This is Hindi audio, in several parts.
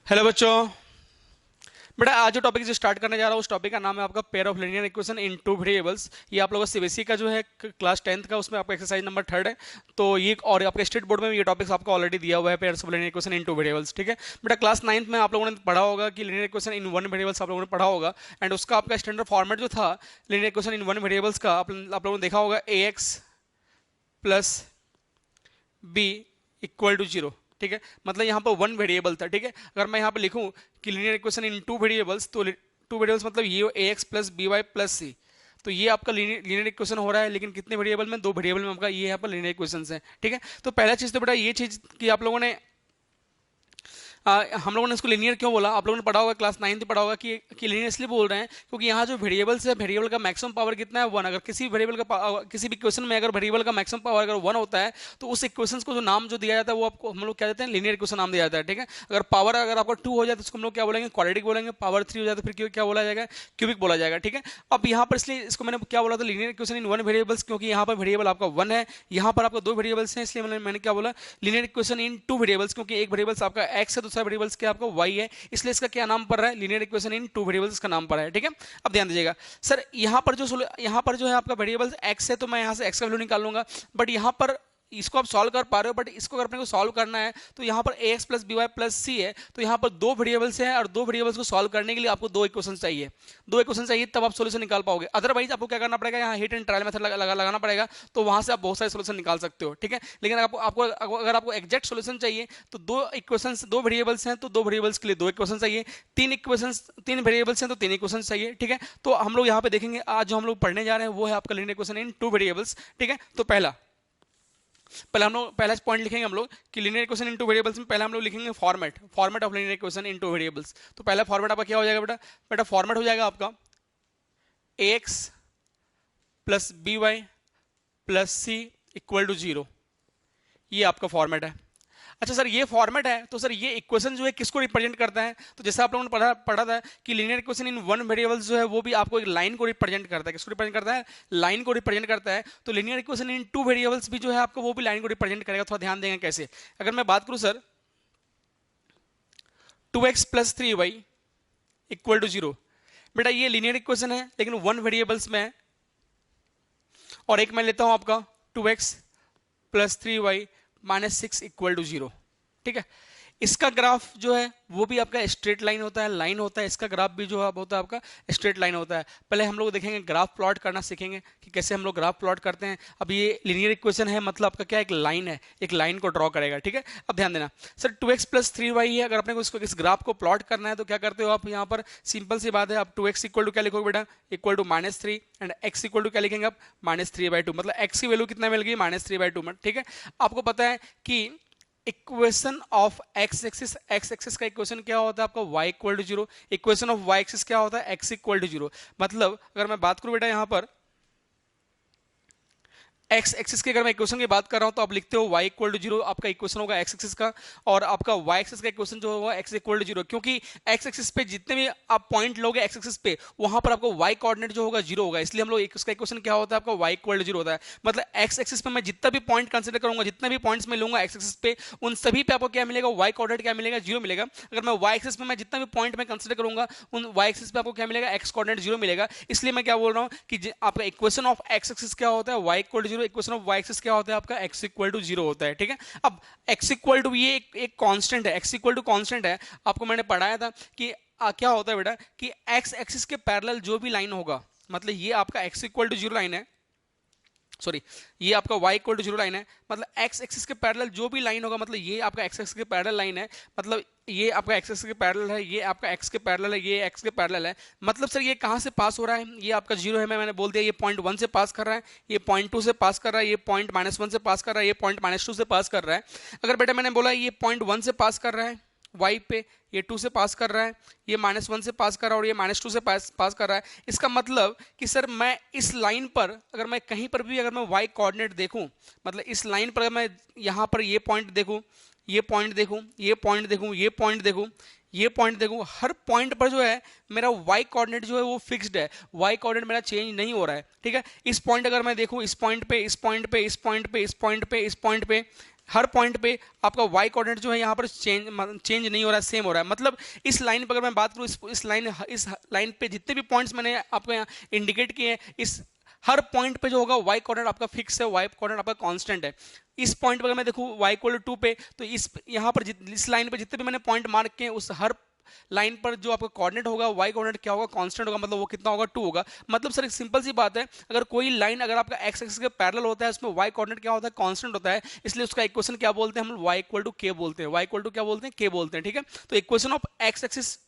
हेलो बच्चों। बेटा आज जो टॉपिक जो स्टार्ट करने जा रहा हूँ उस टॉपिक का नाम है आपका pair of linear equation in two variables. ये आप लोगों का सीबीएसई का जो है क्लास 10th का, उसमें आपका एक्सरसाइज नंबर 3 है। तो ये और आपके स्टेट बोर्ड में भी ये टॉपिक्स आपको ऑलरेडी दिया हुआ है, pairs of linear equation in two variables. ठीक है बेटा, क्लास 9th में आप लोगों ने पढ़ा होगा कि linear equation in one variables आप लोगों ने पढ़ा होगा। एंड उसका आपका स्टैंडर्ड फॉर्मेट जो था linear equation in one variables का, आप लोगों ने देखा होगा a x plus b equal to zero. ठीक है, मतलब यहाँ पर वन वेरिएबल था। ठीक है, अगर मैं यहाँ पे लिखूँ कि linear equation in two variables, तो टू वेरिएबल्स मतलब ये a x plus b y plus c. तो ये आपका लीनियर इक्वेशन हो रहा है, लेकिन कितने वेरिएबल में? दो वेरिएबल में आपका ये यहाँ पर लीनियर इक्वेशन है। ठीक है, तो पहला चीज़ तो बेटा ये चीज़ कि आप लोगों ने हम लोगों ने इसको लीनियर क्यों बोला, आप लोगों ने पढ़ा होगा, क्लास 9 में पढ़ा होगा कि लीनियर इसलिए बोल रहे हैं क्योंकि यहाँ जो वेरिएबल्स है, वेरिएबल का मैक्सिमम पावर कितना है? वन। अगर किसी वेरिएबल का किसी भी इक्वेशन में अगर वेरिएबल का मैक्सिमम पावर अगर वन होता है तो उस इक्वेशन को जो नाम जो दिया जाता है वो आपको हम लोग क्या देते हैं? लीनियर इक्वेशन नाम दिया जाता है। ठीक है, अगर पावर अगर आपका 2 हो जाए तो उसको हम लोग क्या बोलेंगे? क्वाड्रेटिक बोलेंगे। पावर 3 हो जाए तो फिर क्या बोला जाएगा? क्यूबिक बोला जाएगा। ठीक है, अब यहाँ पर इसलिए इसको मैंने क्या बोला था? Linear equation in one variables, क्योंकि यहाँ पर वेरिएबल आपका वन है, यहाँ पर आपका दो वेरिएबल्स हैं, इसलिए मैंने क्या बोला? Linear equation in two variables, क्योंकि एक वेरिएबल्स आपका एक्स है, दूसरा वेरिएबल्स क्या आपका वाई है, इसलिए इसका क्या नाम पड़ रहा है? Linear equation in two variables का नाम पड़ रहा है। ठीक है, अब ध्यान दीजिएगा सर, यहाँ पर जो है आपका वेरिएबल एक्स है, तो मैं यहाँ से एक्स का वैल्यू निकाल लूंगा। बट यहाँ पर इसको आप सॉल्व कर पा रहे हो, बट इसको अगर अपने को सॉल्व करना है तो यहाँ पर a x plus b y plus c है, तो यहाँ पर दो वेरिएबल्स हैं और दो वेरिएबल्स को सॉल्व करने के लिए आपको दो इक्वेशन चाहिए। दो इक्वेशन चाहिए तब आप सोल्यूशन निकाल पाओगे, अदरवाइज आपको क्या करना पड़ेगा? यहाँ हिट एंड ट्रायल मेथड लगाना पड़ेगा, तो वहां से आप बहुत सारे सोल्यूशन निकाल सकते हो। ठीक है, लेकिन अगर आपको एग्जैक्ट सोल्यूशन चाहिए तो दो इक्वेशन, दो वेरिएबल्स हैं तो दो वेरिएबल्स के लिए दो इक्वेशन चाहिए, तीन इक्वेशन, तीन वेरिएबल्स हैं तो तीन इक्वेशन चाहिए। ठीक है, तो हम लोग यहाँ पे देखेंगे आज जो हम लोग पढ़ने जा रहे हैं वो है आपका linear equation in two variables. ठीक है, तो पहला हम लोग पहला पॉइंट लिखेंगे हम लोग कि लीनियर इक्वेशन इनटू वेरिएबल्स में पहला हम लोग लिखेंगे format of linear equation into variables. तो पहला फॉर्मेट आपका क्या हो जाएगा बेटा? बेटा फॉर्मेट हो जाएगा आपका a x plus b y plus c equal to zero. ये आपका फॉर्मेट है। अच्छा सर, ये फॉर्मेट है तो सर ये इक्वेशन जो है किसको रिप्रेजेंट करता है? तो जैसे आप लोगों ने पढ़ा था कि linear equation in one variables जो है वो भी आपको एक लाइन को रिप्रेजेंट करता है। किसको रिप्रेजेंट करता है? लाइन को रिप्रेजेंट करता है। तो linear equation in two variables भी जो है आपको वो भी लाइन को रिप्रेजेंट करेगा। थोड़ा ध्यान देंगे कैसे। अगर मैं बात करूं sir, 2x plus three Y equal to zero, बेटा ये लीनियर इक्वेशन है लेकिन वन वेरिएबल्स में है। और एक मैं लेता हूं आपका 2x plus three Y minus six equal to zero. ठीक है, इसका ग्राफ जो है वो भी आपका स्ट्रेट लाइन होता है, लाइन होता है। इसका ग्राफ भी जो है होता है आपका स्ट्रेट लाइन होता है। पहले हम लोग देखेंगे ग्राफ प्लॉट करना सीखेंगे कि कैसे हम लोग ग्राफ प्लॉट करते हैं। अब ये लीनियर इक्वेशन है, मतलब आपका क्या? एक लाइन है, एक लाइन को ड्रॉ करेगा। ठीक है, अब ध्यान देना sir, 2x plus three Y है, अगर अपने को इसको इस ग्राफ को प्लॉट करना है तो क्या करते हो आप? यहाँ पर सिंपल सी बात है, आप 2x इक्वल टू क्या लिखोगे बेटा? Equal to minus three, and x equal to क्या लिखेंगे आप? Minus three by two. मतलब x की वैल्यू कितना मिल गई? Minus three by two. ठीक है, आपको पता है कि इक्वेशन ऑफ एक्स एक्सिस का इक्वेशन क्या होता है आपका? y equal to zero. Equation of y axis क्या होता है? x equal to zero. मतलब अगर मैं बात करूं बेटा यहाँ पर एक्स एक्सिस की, अगर मैं इक्वेशन की बात कर रहा हूं तो आप लिखते हो y इक्वल टू जीरो, आपका इक्वेशन होगा एक्स एक्सिस का, और आपका y एक्सिस का इक्वेशन जो होगा x इक्वल टू जीरो। क्योंकि एक्स एक्सिस पे जितने भी आप पॉइंट लोगे एक्स एक्सिस पे, वहां पर आपको y कोऑर्डिनेट जो होगा जीरो होगा, इसलिए हम लोग इसका इक्वेशन क्या होता है आपका? y इक्वल टू जीरो होता है। मतलब एक्स एक्सिस पे मैं जितना भी पॉइंट कंसिडर करूंगा, जितने भी पॉइंट्स में लूंगा एक्स एक्सिस पे, उन सभी पे आपको क्या मिलेगा? y कोऑर्डिनेट क्या मिलेगा? जीरो मिलेगा। अगर मैं y एक्सिस पे मैं जितना भी पॉइंट में कंसिडर करूंगा, उन y एक्सिस पे आपको क्या मिलेगा? x कोऑर्डिनेट जीरो मिलेगा। इसलिए मैं क्या बोल रहा हूं कि आपका इक्वेशन ऑफ एक्स एक्सिस क्या होता है? y equal to zero. Equation of y axis क्या होता है आपका? x इक्वल टू जीरो होता है। ठीक है, अब x इक्वल टू ये एक कांस्टेंट है, x इक्वल टू कांस्टेंट है। आपको मैंने पढ़ाया था कि क्या होता है बेटा कि x एक्सिस के पैरेलल जो भी लाइन होगा, मतलब ये आपका x equal to zero line है, सॉरी ये आपका y equal to zero line है, मतलब x एक्सिस के पैरेलल जो भी लाइन होगा, मतलब ये आपका x एक्सिस के पैरेलल लाइन है, मतलब ये आपका x एक्सिस के पैरेलल है, ये आपका x के पैरेलल है, ये x के पैरेलल है। मतलब सर ये कहाँ से पास हो रहा है? ये आपका जीरो है, मैंने बोल दिया, ये पॉइंट वन से पास कर रहा है, ये पॉइंट टू से पास कर रहा है, ये पॉइंट माइनस वन से पास कर रहा है, ये पॉइंट माइनस टू से पास कर रहा है। अगर बेटा मैंने बोला ये पॉइंट वन से पास कर रहा है y पे, ये टू से पास कर रहा है, ये माइनस वन से पास कर रहा है, और ये माइनस टू से पास कर रहा है। इसका मतलब कि सर मैं इस लाइन पर अगर मैं कहीं पर भी अगर मैं y कोऑर्डिनेट देखूं, मतलब इस लाइन पर अगर मैं यहाँ पर ये पॉइंट देखूं, ये पॉइंट देखूं, ये पॉइंट देखूं, ये पॉइंट देखूं, ये पॉइंट देखूं, हर पॉइंट पर जो है मेरा y कोऑर्डिनेट जो है वो फिक्स्ड है, y कोऑर्डिनेट मेरा चेंज नहीं हो रहा है। ठीक है, इस पॉइंट अगर मैं देखूं, इस पॉइंट पे, इस पॉइंट पे, इस पॉइंट पे, इस पॉइंट पे, इस पॉइंट पे, हर पॉइंट पे आपका वाई कोऑर्डिनेट जो है यहाँ पर चेंज नहीं हो रहा है, सेम हो रहा है। मतलब इस लाइन पर अगर मैं बात करूँ, इस लाइन पे जितने भी पॉइंट्स मैंने आपको यहाँ इंडिकेट किए हैं, इस हर पॉइंट पे जो होगा वाई कोऑर्डिनेट आपका फिक्स है, वाई कोऑर्डिनेट आपका कांस्टेंट है। इस पॉइंट पर अगर मैं देखूँ y इक्वल टू 2 पे, तो इस यहाँ पर इस लाइन पे जितने भी मैंने पॉइंट मार्क किए हैं, उस हर लाइन पर जो आपका कोऑर्डिनेट होगा, वाई कोऑर्डिनेट क्या होगा, कांस्टेंट होगा, मतलब वो कितना होगा, 2 होगा। मतलब सर एक सिंपल सी बात है, अगर कोई लाइन अगर आपका एक्स एक्सिस के पैरेलल होता है, उसमें वाई कोऑर्डिनेट क्या होता है, कांस्टेंट होता है, इसलिए उसका इक्वेशन क्या बोलते हैं हम लोग, y इक्वल टू के बोलते हैं, y इक्वल टू क्या बोलते हैं, के बोलते हैं। ठीक है, तो equation of x axis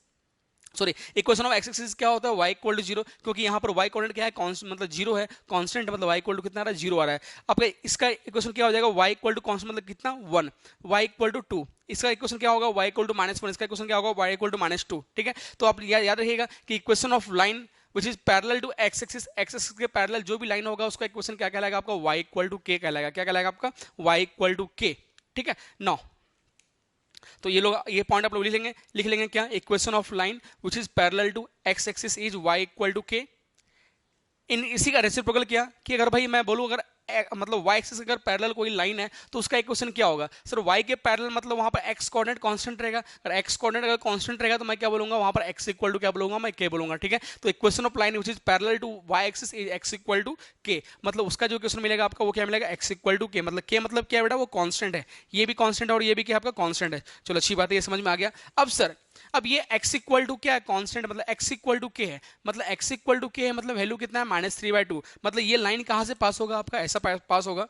equation of x axis क्या होता है, y इक्वल टू 0, क्योंकि यहाँ पर y कोऑर्डिनेट क्या है, कांस्टेंट मतलब 0 है, कांस्टेंट मतलब y इक्वल टू कितना आ रहा है, 0 आ रहा है। आपका इसका इक्वेशन क्या हो जाएगा, y इक्वल टू कांस्टेंट मतलब कितना, 1, y इक्वल टू 2। इसका इक्वेशन क्या होगा, y इक्वल टू -1। इसका इक्वेशन क्या होगा, y इक्वल टू -2। ठीक है, तो आप याद रखिएगा कि equation of line which is parallel to x axis, x axis के पैरेलल जो भी लाइन होगा उसका इक्वेशन क्या कहलाएगा आपका, y इक्वल टू के कहलाएगा। क्या कहलाएगा आपका, y इक्वल टू के। ठीक है, नाउ तो ये पॉइंट आप लोग लिख लेंगे क्या, equation of line which is parallel to x axis is y equal to k. इन इसी का रेसिप्रोकल किया कि अगर भाई मैं बोलूं, अगर मतलब y एक्सिस अगर पैरेलल कोई लाइन है तो उसका इक्वेशन क्या होगा, सर y के पैरेलल मतलब वहां पर x कोऑर्डिनेट कांस्टेंट रहेगा। अगर x कोऑर्डिनेट अगर कांस्टेंट रहेगा तो मैं क्या बोलूंगा, वहां पर x इक्वल टू क्या बोलूंगा, मैं k बोलूंगा। ठीक है, तो equation of line which is parallel to y axis is x equal to k, मतलब उसका जो इक्वेशन मिलेगा आपका वो क्या मिलेगा, x इक्वल टू k। मतलब k मतलब क्या है बेटा, वो कांस्टेंट है, ये भी कांस्टेंट है और ये भी क्या आपका कांस्टेंट है। चलो अच्छी बात है, ये समझ में आ गया। अब सर अब ये x इक्वल टू क्या है, कांस्टेंट, मतलब x इक्वल टू k है, मतलब x इक्वल टू k है, मतलब वैल्यू कितना है, -3/2। मतलब ये लाइन कहां से पास होगा आपका, ऐसा पास होगा।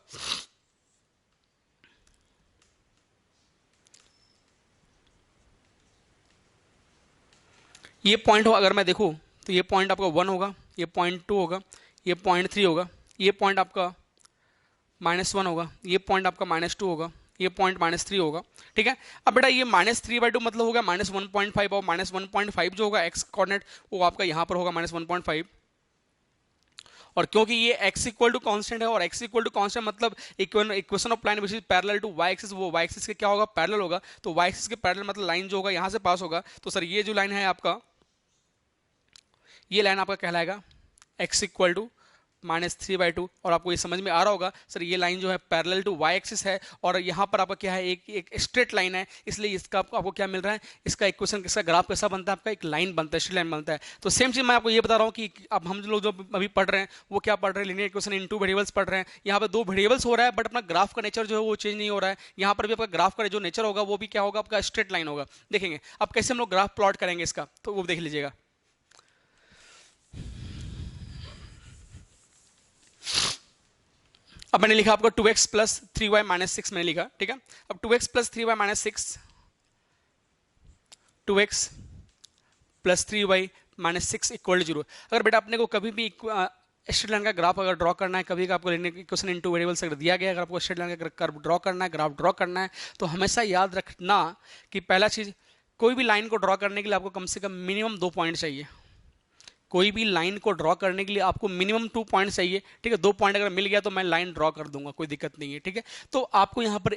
ये पॉइंट हो अगर मैं देखूं तो ये पॉइंट आपका 1 होगा, ये पॉइंट 2 होगा, ये पॉइंट 3 होगा, ये पॉइंट आपका -1 होगा, ये पॉइंट आपका -2 होगा, ये पॉइंट -3 होगा। ठीक है, अब बेटा ये -3/2 मतलब होगा -1.5, और -1.5 जो होगा एक्स कोऑर्डिनेट वो आपका यहाँ पर होगा -1.5। और क्योंकि ये x इक्वल टू कांस्टेंट है और x इक्वल टू कांस्टेंट मतलब equation of line which is parallel to y axis, वो y एक्सिस के क्या होगा, पैरेलल होगा। तो y एक्सिस के पैरेलल मतलब लाइन जो होगा यहाँ से पास होगा। तो सर ये जो लाइन है आपका, ये लाइन आपका कहलाएगा x इक्वल टू -3/2। और आपको ये समझ में आ रहा होगा सर ये लाइन जो है पैरेलल टू y एक्सिस है और यहाँ पर आपका क्या है, एक स्ट्रेट लाइन है, इसलिए इसका आपको क्या मिल रहा है, इसका इक्वेशन, इसका ग्राफ कैसा बनता है आपका, एक लाइन बनता है, स्ट्रेट लाइन बनता है। तो सेम चीज मैं आपको ये बता रहा हूँ कि अब हम लोग जो अभी पढ़ रहे हैं वो क्या पढ़ रहे हैं, लीनियर इक्वेशन इन 2 वेरिएबल्स पढ़ रहे हैं। यहाँ पर 2 वेरिएबल्स हो रहा है बट अपना ग्राफ का नेचर जो है वो चेंज नहीं हो रहा है। यहाँ पर भी आपका ग्राफ का जो नेचर होगा वो भी क्या होगा, आपका स्ट्रेट लाइन होगा। देखेंगे अब कैसे हम लोग ग्राफ प्लॉट करेंगे इसका, तो वो देख लीजिएगा। अब मैंने लिखा आपको 2x प्लस 3y माइनस 6 मैंने लिखा। ठीक है, अब 2x plus 3y minus 6, 2x plus 3y minus 6 equal to 0। अगर बेटा अपने को कभी भी स्ट्रेट लाइन का ग्राफ अगर ड्रॉ करना है, कभी आपको इक्वेशन इन 2 वेरिएबल्स अगर दिया गया, अगर आपको स्ट्रेट लाइन का कर्व ड्रॉ करना है, ग्राफ ड्रॉ करना है, तो हमेशा याद रखना कि पहला चीज, कोई भी लाइन को ड्रॉ करने के लिए आपको कम से कम मिनिमम 2 पॉइंट चाहिए। कोई भी लाइन को ड्रॉ करने के लिए आपको मिनिमम 2 पॉइंट चाहिए। ठीक है, 2 पॉइंट अगर मिल गया तो मैं लाइन ड्रॉ कर दूंगा, कोई दिक्कत नहीं है। ठीक है, तो आपको यहाँ पर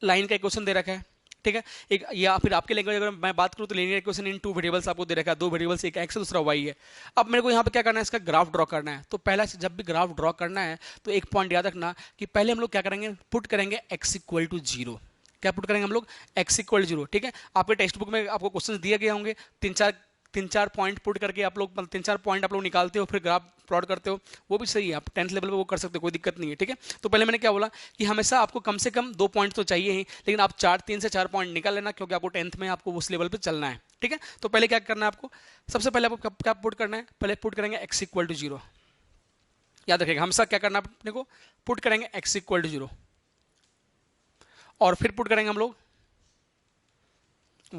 लाइन का इक्वेशन दे रखा है। ठीक है, एक या फिर आपके लैंग्वेज अगर मैं बात करूँ तो लीनियर इक्वेशन इन 2 वेरिएबल्स आपको दे रखा है, 2 वेरिएबल्स, एक एक्स है दूसरा वाई है। अब मेरे को यहाँ पे क्या करना है, इसका ग्राफ ड्रॉ करना है। तो पहला जब भी ग्राफ ड्रॉ करना है तो एक पॉइंट याद रखना कि पहले हम लोग क्या करेंगे, पुट करेंगे x इक्वल टू 0। क्या पुट करेंगे हम लोग, x इक्वल टू 0। ठीक है, आपके टेक्स्ट बुक में आपको क्वेश्चन दिए गए होंगे, तीन चार पॉइंट पुट करके आप लोग 3-4 पॉइंट आप लोग निकालते हो, फिर ग्राफ प्लॉट करते हो, वो भी सही है, आप 10th लेवल पे वो कर सकते हो, कोई दिक्कत नहीं है। ठीक है, तो पहले मैंने क्या बोला कि हमेशा आपको कम से कम 2 पॉइंट तो चाहिए ही, लेकिन आप 3 से 4 पॉइंट निकाल लेना, क्योंकि आपको 10th में आपको उस लेवल पे चलना है। ठीक है, तो पहले क्या करना है आपको, सबसे पहले आपको क्या पुट करना है, पहले पुट करेंगे x इक्वल टू 0। याद रखिएगा हमेशा क्या करना है अपने को, पुट करेंगे x इक्वल टू 0 और फिर पुट करेंगे हम लोग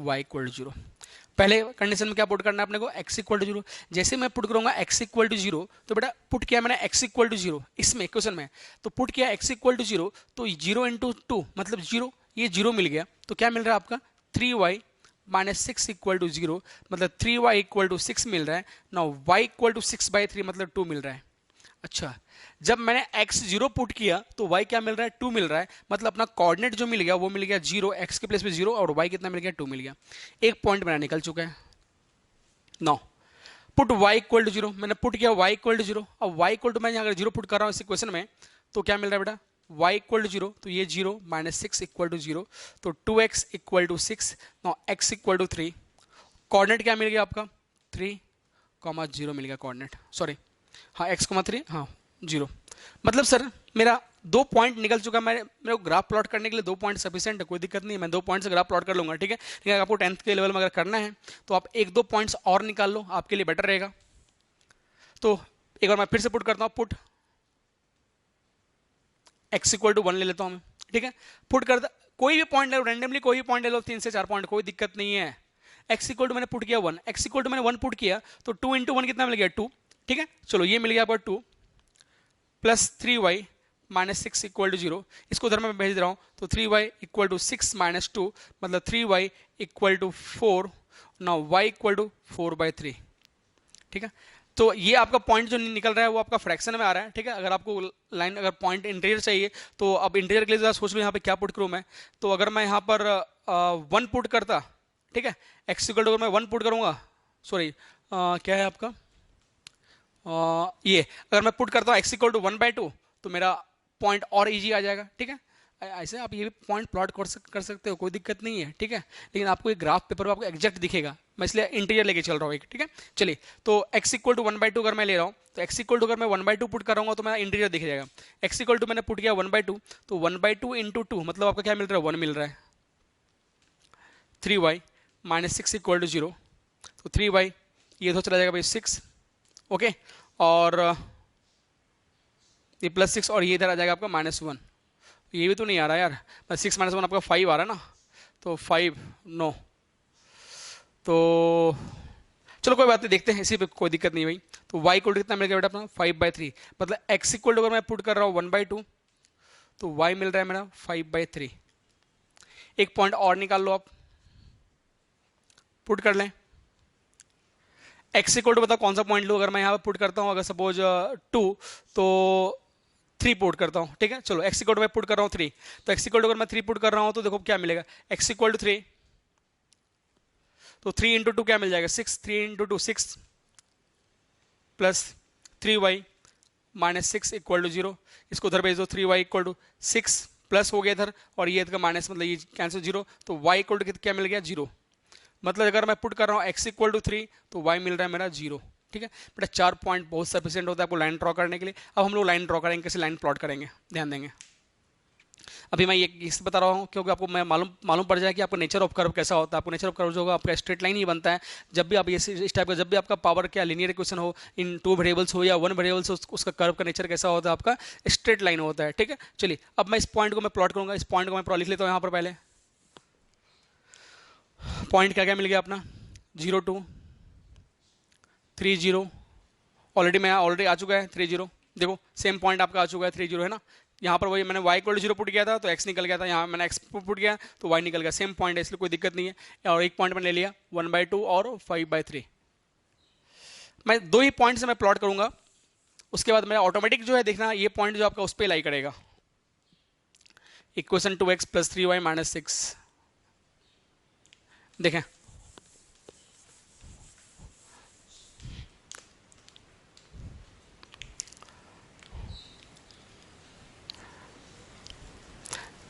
y इक्वल टू 0। पहले कंडीशन में क्या पुट करना है अपने को, x इक्वल टू 0। जैसे मैं पुट करूंगा x इक्वल टू 0, तो बेटा पुट किया मैंने x इक्वल टू 0 इसमें इक्वेशन में, तो पुट किया x इक्वल टू 0, तो 0 इंटू 2 मतलब 0, ये 0 मिल गया। तो क्या मिल रहा है आपका 3y माइनस 6 इक्वल टू 0, मतलब 3y इक्वल टू 6 मिल रहा है ना, y इक्वल टू 6/3 मतलब 2 मिल रहा है। अच्छा, जब मैंने x 0 पुट किया तो y क्या मिल रहा है, 2 मिल रहा है, मतलब अपना कोऑर्डिनेट जो मिल गया वो मिल गया 0, x के प्लेस पे 0 और y कितना मिल गया, 2 मिल गया। एक पॉइंट मेरा निकल चुका है। Now put y equal to 0, मैंने पुट किया y इक्वल टू 0। अब y इक्वल टू मैं अगर 0 पुट कर रहा हूँ इस इक्वेशन में, तो क्या मिल रहा है बेटा, y इक्वल टू जीरो, तो ये zero minus six equal to zero, तो 2x equal to six, now x equal to three. Coordinate क्या मिल गया आपका, 3, 0 मिल गया कोऑर्डिनेट, सॉरी हाँ x, 3 हाँ 0। मतलब सर मेरा 2 पॉइंट निकल चुका, मेरे को ग्राफ प्लॉट करने के लिए 2 पॉइंट सफिशिएंट है, कोई दिक्कत नहीं है, मैं 2 पॉइंट से ग्राफ प्लॉट कर लूंगा, ठीक है। लेकिन अगर आपको 10th के लेवल में अगर करना है तो आप 1-2 पॉइंट्स और निकाल लो, आपके लिए बेटर रहेगा। तो एक बार मैं फिर से पुट करता हूँ, पुट x इक्वल टू 1 ले लेता हूँ मैं, ठीक है। पुट करता, कोई भी पॉइंट ले लो, रैंडमली कोई भी पॉइंट ले लो, 3 से 4 पॉइंट, कोई दिक्कत नहीं है। x इक्वल टू मैंने पुट किया 1, x इक्वल टू मैंने 1 पुट किया, तो 2 इंटू 1 कितना मिल गया, 2, ठीक है। चलो ये मिल गया आपका 2 plus 3y minus 6 equal to 0, इसको उधर मैं भेज रहा हूँ, तो 3y इक्वल टू 6 माइनस 2, मतलब 3y equal to 4, now y equal to 4/3, ठीक है। तो ये आपका पॉइंट जो निकल रहा है वो आपका फ्रैक्शन में आ रहा है, ठीक है। अगर आपको लाइन, अगर पॉइंट इंटीरियर चाहिए तो अब इंटीरियर के लिए ज़रा सोच लो यहाँ पे क्या पुट करूँ मैं। तो अगर मैं यहाँ पर 1 पुट करता, ठीक है, x इक्वल टू अगर मैं 1 पुट करूँगा, सॉरी क्या है आपका, ये अगर मैं पुट करता हूँ x इक्वल टू 1/2, तो मेरा पॉइंट और इजी आ जाएगा, ठीक है। ऐसे आप ये भी पॉइंट प्लॉट कर सकते हो, कोई दिक्कत नहीं है, ठीक है। लेकिन आपको एक ग्राफ पेपर पर आपको एग्जैक्ट दिखेगा, मैं इसलिए इंटीरियर लेके चल रहा हूँ एक, ठीक है। चलिए, तो x इक्वल टू 1/2 अगर मैं ले रहा हूँ, तो x इक्वल टू अगर मैं 1/2 पुट कर रहा हूँ तो मेरा इंटीरियर दिख जाएगा। x इक्वल टू मैंने पुट किया 1/2, तो 1/2 इंटू 2 मतलब आपका क्या मिल रहा है, 1 मिल रहा है। 3y माइनस 6 इक्वल टू 0, तो 3y ये तो चला जाएगा भाई 6, ओके, और ये प्लस 6 और ये इधर आ जाएगा आपका -1, ये भी तो नहीं आ रहा यार, 6 - 1 आपका 5 आ रहा है ना, तो 5 नो, तो चलो कोई बात नहीं, देखते हैं, इसी पे कोई दिक्कत नहीं भाई। तो y इक्वल टू कितना मिल गया बेटा अपना 5/3, मतलब x इक्वल टू अगर मैं पुट कर रहा हूँ 1/2, तो y मिल रहा है मेरा 5/3। एक पॉइंट और निकाल लो आप, पुट कर लें। x इक्वल टू बताओ कौन सा पॉइंट लूँ, अगर मैं यहाँ पर पुट करता हूँ, अगर सपोज 2, तो 3 पुट करता हूँ, ठीक है। चलो x इक्वल टू मैं पुट कर रहा हूँ 3, तो x इक्वल टू अगर मैं 3 पुट कर रहा हूँ तो देखो क्या मिलेगा, x इक्वल टू 3, तो 3 इंटू 2 क्या मिल जाएगा 6, 3 into 2 6 plus 3y minus 6 equal to 0, इसको उधर भेज दो, 3y इक्वल टू 6 प्लस हो गया इधर, और ये इधर माइनस मतलब ये कैंसिल 0, तो y इक्वल टू क्या मिल गया 0, मतलब अगर मैं पुट कर रहा हूँ x इक्वल टू 3, तो y मिल रहा है मेरा 0, ठीक है बेटा। 4 पॉइंट बहुत सफिशिएंट होता है आपको लाइन ड्रॉ करने के लिए। अब हम लोग लाइन ड्रॉ करेंगे, कैसे लाइन प्लॉट करेंगे, ध्यान देंगे। अभी मैं ये इस बता रहा हूँ क्योंकि आपको मैं मालूम पड़ जाए कि आपको नेचर ऑफ कर्व कैसा होता है। आपको नेचर ऑफ कर्व जो होगा आपका स्ट्रेट लाइन ही बनता है। जब भी आप ये इस टाइप का, जब भी आपका पावर क्या लीनियर इक्वेशन हो, इन 2 वेरिएबल्स हो या 1 वेरिएबल्स हो, उसका कर्व का नेचर कैसा होता है, आपका स्ट्रेट लाइन होता है, ठीक है। चलिए अब मैं इस पॉइंट को मैं प्लॉट करूंगा, इस पॉइंट को मैं लिख लेता हूँ यहाँ पर। पहले पॉइंट क्या क्या मिल गया अपना, 0 2 3 0, ऑलरेडी आ चुका है 3 0, देखो सेम पॉइंट आपका आ चुका है 3 0, है ना। यहाँ पर वही मैंने y इक्वल टू 0 पुट किया था तो x निकल गया था, यहाँ मैंने x पुट किया तो y निकल गया, सेम पॉइंट है इसलिए कोई दिक्कत नहीं है। और एक पॉइंट मैंने ले लिया 1/2 और 5/3। मैं 2 ही पॉइंट से मैं प्लॉट करूंगा, उसके बाद मेरा ऑटोमेटिक जो है देखना, ये पॉइंट जो आपका उस पर लाई करेगा, equation 2x plus 3y minus 6, देखें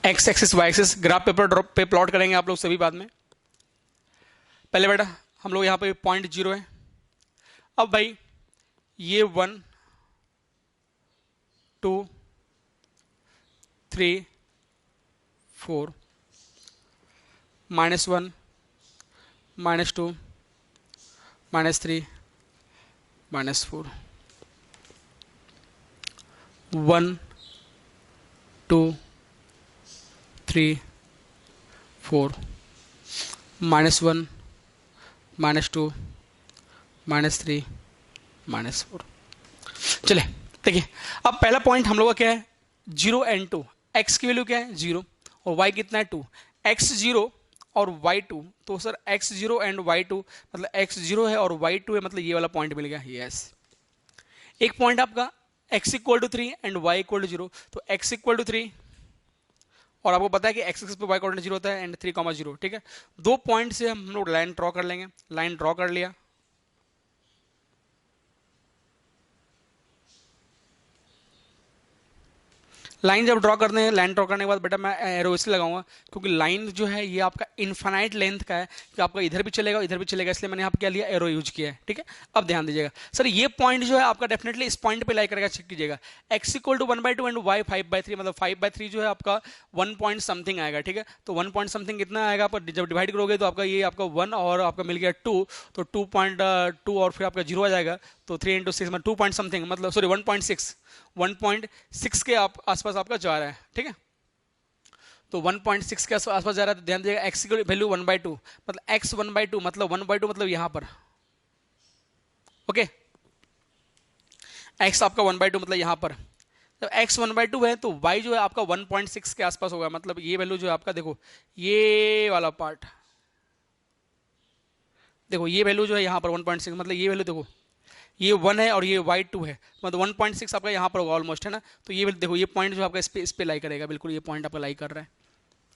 x axis y axis graph paper drop पे प्लॉट करेंगे आप लोग सभी बाद में। पहले बेटा हम लोग यहाँ पे पॉइंट 0 है। अब भाई ये 1 2 3 4 -1 -2 -3 -4 1 2 3 4 -1 -2 -3 -4। चले देखिए, अब पहला पॉइंट हम लोग का क्या है, 0 and 2, x की वैल्यू क्या है 0 और y कितना है 2, x 0 और y 2, तो सर x 0 and y 2 मतलब x 0 है और y 2 है, मतलब ये वाला पॉइंट मिल गया, यस। एक पॉइंट आपका x equal to 3 and y equal to 0, तो x इक्वल टू 3 और आपको पता है कि x एक्सिस पे y कोऑर्डिनेट 0 होता है एंड 3,0, ठीक है। 2 पॉइंट से हम लोग लाइन ड्रॉ कर लेंगे, लाइन ड्रॉ कर लिया। लाइन जब ड्रॉ करते हैं, लाइन ड्रॉ करने के बाद बेटा मैं एरो इसलिए लगाऊंगा क्योंकि लाइन जो है ये आपका इनफाइनाइट लेंथ का है कि आपका इधर भी चलेगा इधर भी चलेगा, इसलिए मैंने यहाँ पे क्या लिया, एरो यूज किया है। ठीक है, अब ध्यान दीजिएगा सर, ये पॉइंट जो है आपका डेफिनेटली इस पॉइंट पे लाई करेगा, चेक कीजिएगा। x equal to 1/2 and y 5/3, मतलब 5/3 जो है आपका 1 पॉइंट समथिंग आएगा। ठीक है, तो 1 पॉइंट समथिंग कितना आएगा आपका, जब डिवाइड करोगे तो आपका ये आपका 1 और आपका मिल गया 2, तो 2.2 और फिर आपका 0 आ जाएगा, तो 3 × 6 में 2 पॉइंट समथिंग, मतलब सॉरी 1.6 के आसपास आपका जा रहा है। ठीक है, तो 1.6 के आसपास जा रहा है, तो ध्यान दीजिएगा x की वैल्यू 1/2, मतलब x 1/2 मतलब 1/2 मतलब यहां पर, ओके x आपका 1/2 मतलब यहां पर, जब x 1/2 है तो y जो है आपका 1.6 के आसपास होगा, मतलब ये वैल्यू जो है आपका, देखो ये वाला पार्ट, देखो ये वैल्यू जो है यहाँ पर 1.6, मतलब ये वैल्यू देखो ये 1 है और ये y2 है, मतलब 1.6 आपका यहाँ पर होगा ऑलमोस्ट, है ना। तो ये देखो ये पॉइंट जो आपका इस पे लाई करेगा, बिल्कुल ये पॉइंट आपका लाई कर रहा है।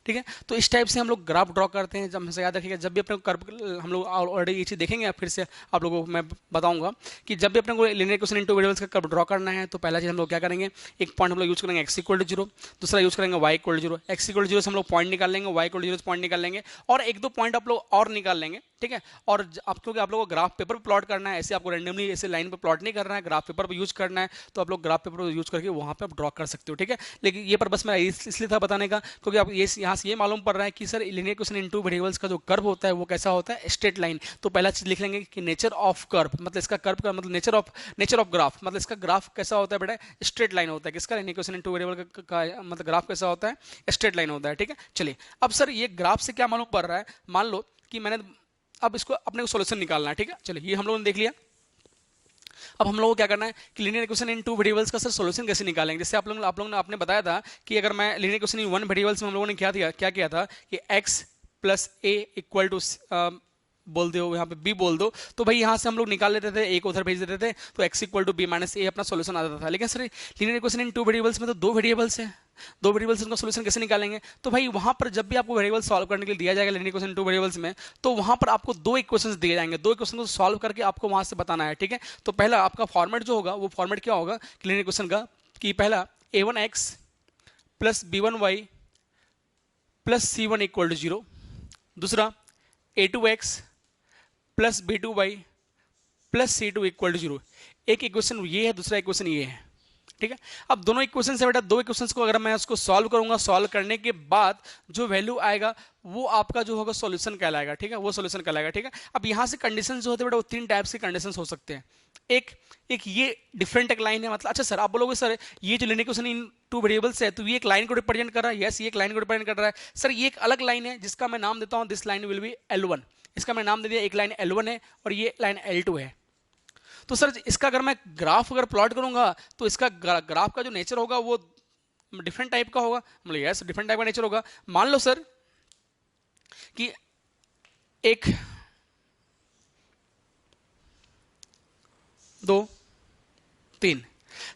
ठीक है, तो इस टाइप से हम लोग ग्राफ ड्रॉ करते हैं। जब हमें याद रखिएगा, जब भी अपने कर्व, हम लोग ऑलरेडी ये चीज़ देखेंगे, फिर से आप लोगों को मैं बताऊंगा कि जब भी अपने को लीनियर इक्वेशन इनटू वेरिएबल्स का कर्व ड्रॉ करना है, तो पहला चीज़ हम लोग क्या करेंगे, एक पॉइंट हम लोग यूज करेंगे x इक्वल टू 0, दूसरा यूज करेंगे y equal to 0। x equal to 0 से हम लोग पॉइंट निकाल लेंगे, y इक्वल टू 0 से पॉइंट निकाल लेंगे, और एक दो पॉइंट आप लोग और निकाल लेंगे। ठीक है, और आप क्योंकि आप लोगों को ग्राफ पेपर पर प्लॉट करना है, ऐसे आपको रैंडमली ऐसे लाइन पर प्लॉट नहीं करना है, ग्राफ पेपर पर यूज करना है, तो आप लोग ग्राफ पेपर यूज करके वहाँ पे आप ड्रॉ कर सकते हो। ठीक है, लेकिन ये पर बस मैं इसलिए था बताने का क्योंकि आप ये यहाँ से ये मालूम पड़ रहा है कि sir linear equation into variables का जो कर्व होता है वो कैसा होता है, स्ट्रेट लाइन। तो पहला चीज लिख लेंगे कि नेचर ऑफ कर्व, मतलब इसका कर्व का मतलब नेचर ऑफ ग्राफ, मतलब इसका ग्राफ कैसा होता है बेटा, स्ट्रेट लाइन होता है। किसका, लीनियर इक्वेशन इनटू वेरिएबल का मतलब ग्राफ कैसा होता है, स्ट्रेट लाइन होता है। ठीक है, चलिए अब सर ये ग्राफ से क्या मालूम पड़ रहा है, मान लो कि मैंने अब इसको अपने को सॉल्यूशन निकालना है। ठीक है, चलिए ये हम लोगों ने देख लिया। अब हम लोगों को क्या करना है कि linear equation in two variables का सर सॉल्यूशन कैसे निकालेंगे। जैसे आप लोगों ने आपने बताया था कि अगर मैं linear equation in one variables में हम लोगों ने क्या किया था कि x plus a equal to बोल दो, यहाँ पे b बोल दो, तो भाई यहाँ से हम लोग निकाल लेते थे, a को उधर भेज देते थे, तो x equal to b minus a अपना सॉल्यूशन आता था। लेकिन sir linear equation in two variables में तो दो वेरिएबल्स है, दो वेरिएबल्स का सॉल्यूशन कैसे निकालेंगे। तो भाई वहां पर जब भी आपको वेरिएबल सॉल्व करने के लिए दिया जाएगा लीनियर इक्वेशन टू वेरिएबल्स में, तो वहां पर आपको दो इक्वेशंस दिए जाएंगे, दो इक्वेशन को सॉल्व करके आपको वहां से बताना है। ठीक है, तो पहला आपका फॉर्मेट जो होगा वो फॉर्मेट क्या होगा लीनियर इक्वेशन का, कि पहला a1x plus b1y plus c1 equal to 0, दूसरा a2x plus b2y plus c2 equal to 0। एक इक्वेशन ये है, दूसरा इक्वेशन ये है। ठीक है, अब दोनों इक्वेशन से बेटा दो इक्वेशंस को अगर मैं उसको सॉल्व करूंगा, सॉल्व करने के बाद जो वैल्यू आएगा वो आपका जो होगा सॉल्यूशन कहलाएगा। ठीक है, वो सॉल्यूशन कहलाएगा। ठीक है, अब यहां से कंडीशन जो होते हैं बेटा वो तीन टाइप्स के कंडीशंस हो सकते हैं। एक ये डिफरेंट एक लाइन है, मतलब अच्छा सर आप बोलोगे सर ये जो linear equation in two variables है तो ये एक लाइन को रिप्रेजेंट कर रहा है। यस, ये एक लाइन को रिप्रेजेंट कर रहा है। सर ये एक अलग लाइन है जिसका मैं नाम देता हूं, this line will be L1, इसका मैं नाम दे दिया, एक लाइन L1 है और ये लाइन L2 है। तो सर इसका अगर मैं ग्राफ अगर प्लॉट करूंगा तो इसका ग्राफ का जो नेचर होगा वो डिफरेंट टाइप का होगा, मतलब यस डिफरेंट टाइप का नेचर होगा। मान लो सर कि एक दो तीन,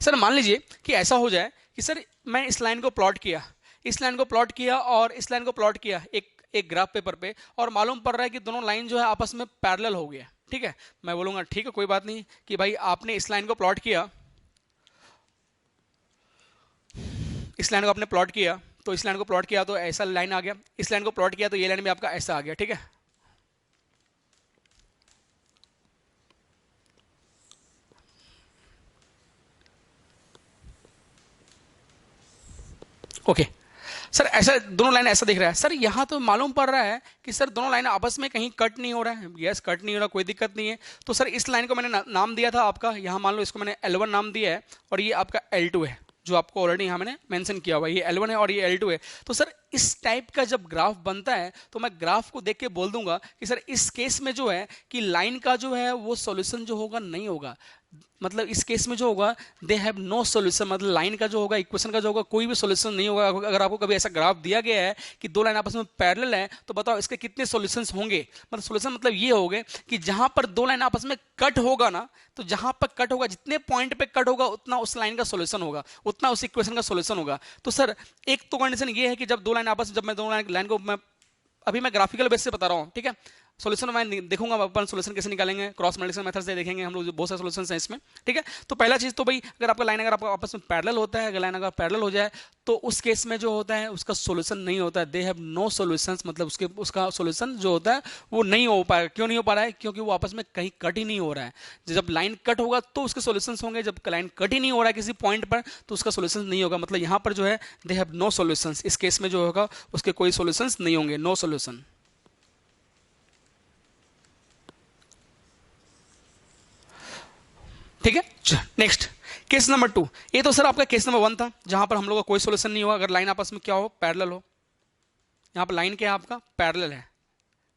सर मान लीजिए कि ऐसा हो जाए कि सर मैं इस लाइन को प्लॉट किया, इस लाइन को प्लॉट किया और इस लाइन को प्लॉट किया एक ग्राफ पेपर पे, और मालूम पड़ रहा है कि दोनों लाइन जो है आपस में पैरेलल हो गया। ठीक है, मैं बोलूंगा ठीक है कोई बात नहीं कि भाई आपने इस लाइन को प्लॉट किया, इस लाइन को आपने प्लॉट किया, तो इस लाइन को प्लॉट किया तो ऐसा लाइन आ गया, इस लाइन को प्लॉट किया तो ये लाइन भी आपका ऐसा आ गया। ठीक है, ओके सर ऐसा दोनों लाइन ऐसा दिख रहा है। सर यहाँ तो मालूम पड़ रहा है कि सर दोनों लाइन आपस में कहीं कट नहीं हो रहा है। यस, कट नहीं हो रहा, कोई दिक्कत नहीं है। तो सर इस लाइन को मैंने नाम दिया था आपका, यहाँ मान लो इसको मैंने L1 नाम दिया है और ये आपका L2 है, जो आपको ऑलरेडी यहाँ मैंने मेंशन किया हुआ है, ये L1 है और ये L2 है। तो सर इस टाइप का जब ग्राफ बनता है तो मैं ग्राफ को देख के बोल दूंगा कि सर इस केस में जो है कि लाइन का जो है वो सॉल्यूशन जो होगा नहीं होगा, मतलब इस केस में जो होगा दे हैव नो सॉल्यूशन, मतलब लाइन का जो होगा इक्वेशन का जो होगा कोई भी सॉल्यूशन नहीं होगा। अगर आपको कभी ऐसा ग्राफ दिया गया है कि दो लाइन आपस में पैरेलल है तो बताओ इसके कितने सॉल्यूशंस होंगे। मतलब सॉल्यूशन मतलब ये होंगे कि जहां पर दो लाइन आपस में कट होगा ना, तो जहां पर कट होगा जितने पॉइंट पे कट होगा उतना उस लाइन का सॉल्यूशन होगा, उतना उस इक्वेशन का सॉल्यूशन होगा। तो सर एक तो कंडीशन ये है कि जब दो लाइन आपस में, जब मैं दो लाइन को मैं अभी मैं ग्राफिकल बेस से बता रहा हूँ, ठीक है, सॉल्यूशन मैं देखूंगा अपन सॉल्यूशन कैसे निकालेंगे, क्रॉस मल्टीप्लिकेशन मेथड से देखेंगे हम लोग, बहुत सारे सॉल्यूशंस हैं इसमें, ठीक है। तो पहला चीज तो भाई अगर आपका लाइन अगर आपका आपस में पैरेलल होता है, अगर लाइन अगर पैरेलल हो जाए तो उस केस में जो होता है उसका सॉल्यूशन नहीं होता है, दे हैव नो सॉल्यूशंस, मतलब उसका सॉल्यूशन जो होता है वो नहीं हो पाएगा। क्यों नहीं हो पा रहा है? क्योंकि वो आपस में कहीं कट ही नहीं हो रहा है। जब लाइन कट होगा तो उसके सॉल्यूशंस होंगे, जब लाइन कट ही नहीं हो रहा है किसी पॉइंट पर तो उसका सॉल्यूशन नहीं होगा। मतलब यहाँ पर जो है दे हैव नो सॉल्यूशंस, इस केस में जो होगा उसके कोई सॉल्यूशंस नहीं होंगे, नो सॉल्यूशन। ठीक है। Next case number 2। ये तो सर आपका केस नंबर 1 था जहां पर हम लोग का कोई सॉल्यूशन नहीं हुआ अगर लाइन आपस में क्या हो, पैरेलल हो। यहाँ पर लाइन क्या है आपका, पैरेलल है,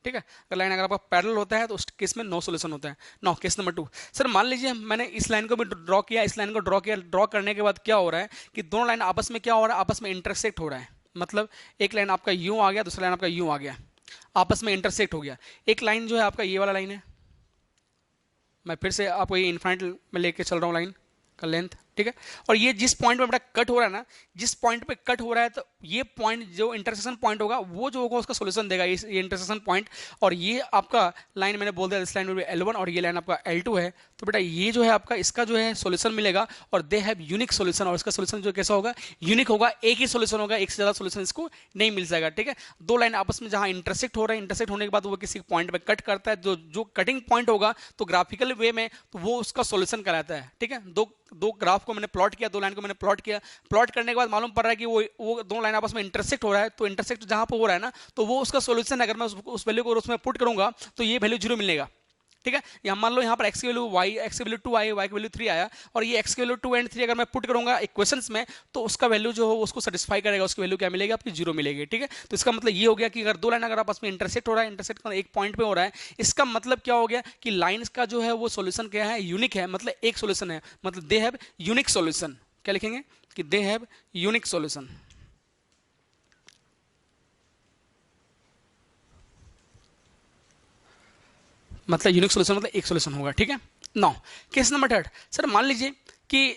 ठीक है। अगर लाइन अगर आपका पैरेलल होता है तो उस केस में नो सॉल्यूशन होता है। नाउ केस नंबर 2, सर मान लीजिए मैंने इस लाइन को भी ड्रॉ किया, इस लाइन को ड्रॉ किया, ड्रॉ करने के बाद क्या हो रहा है कि दोनों लाइन आपस में क्या हो रहा है, आपस में इंटरसेक्ट हो रहा है। मतलब एक लाइन आपका यूं आ गया, दूसरा लाइन आपका यूं आ गया, आपस में इंटरसेक्ट हो गया। एक लाइन जो है आपका ये वाला लाइन है, मैं फिर से आपको ये इन्फाइनाइट में लेके चल रहा हूँ लाइन का लेंथ, ठीक है। और ये जिस पॉइंट पे बेटा कट हो रहा है ना, जिस पॉइंट पे कट हो रहा है तो ये पॉइंट जो इंटरसेक्शन पॉइंट होगा वो जो होगा उसका सॉल्यूशन देगा ये इंटरसेक्शन पॉइंट। और ये आपका लाइन मैंने बोल दिया, इस लाइन में L1 और ये लाइन आपका L2 है, तो बेटा ये जो है आपका इसका जो है सॉल्यूशन मिलेगा और दे हैव यूनिक सॉल्यूशन। और इसका सॉल्यूशन जो कैसा होगा, यूनिक होगा, एक ही सॉल्यूशन होगा, एक से ज्यादा सॉल्यूशन इसको नहीं मिल जाएगा, ठीक है। दो लाइन आपस में जहां इंटरसेक्ट हो रहा है, इंटरसेक्ट होने के बाद वो किसी पॉइंट पे कट करता है, जो कटिंग पॉइंट होगा तो ग्राफिकल वे में तो वो उसका सॉल्यूशन कहलाता है, ठीक है। दो ग्राफ को मैंने प्लॉट किया, दो लाइन को मैंने प्लॉट किया, प्लॉट करने के बाद मालूम पड़ रहा है कि वो दो लाइन आपस में इंटरसेक्ट हो रहा है, तो इंटरसेक्ट जहां पर हो रहा है ना तो वो उसका सॉल्यूशन, अगर मैं उस वैल्यू को उसमें पुट करूंगा तो ये वैल्यू 0 मिलेगा, ठीक है। यहाँ मान लो यहाँ पर x की वैल्यू y, x की वैल्यू 2 आई, y की वैल्यू 3 आया, और ये x की वैल्यू 2 एंड 3 अगर मैं पुट करूंगा इक्वेशंस में तो उसका वैल्यू जो हो उसको सेटिस्फाई करेगा, उसकी वैल्यू क्या मिलेगी आपकी 0 मिलेगी, ठीक है। तो इसका मतलब ये हो गया कि अगर दो लाइन अगर आपस में इंटरसेक्ट हो रहा है, इंटरसेक्ट एक पॉइंट पे हो रहा है, इसका मतलब क्या हो गया कि लाइन्स का जो है वो सॉल्यूशन क्या है, यूनिक है, मतलब एक सॉल्यूशन है, मतलब दे हैव यूनिक सॉल्यूशन। क्या लिखेंगे कि दे हैव यूनिक सॉल्यूशन, मतलब यूनिक सॉल्यूशन मतलब एक सॉल्यूशन होगा, ठीक है। नाउ केस नंबर 3, सर मान लीजिए कि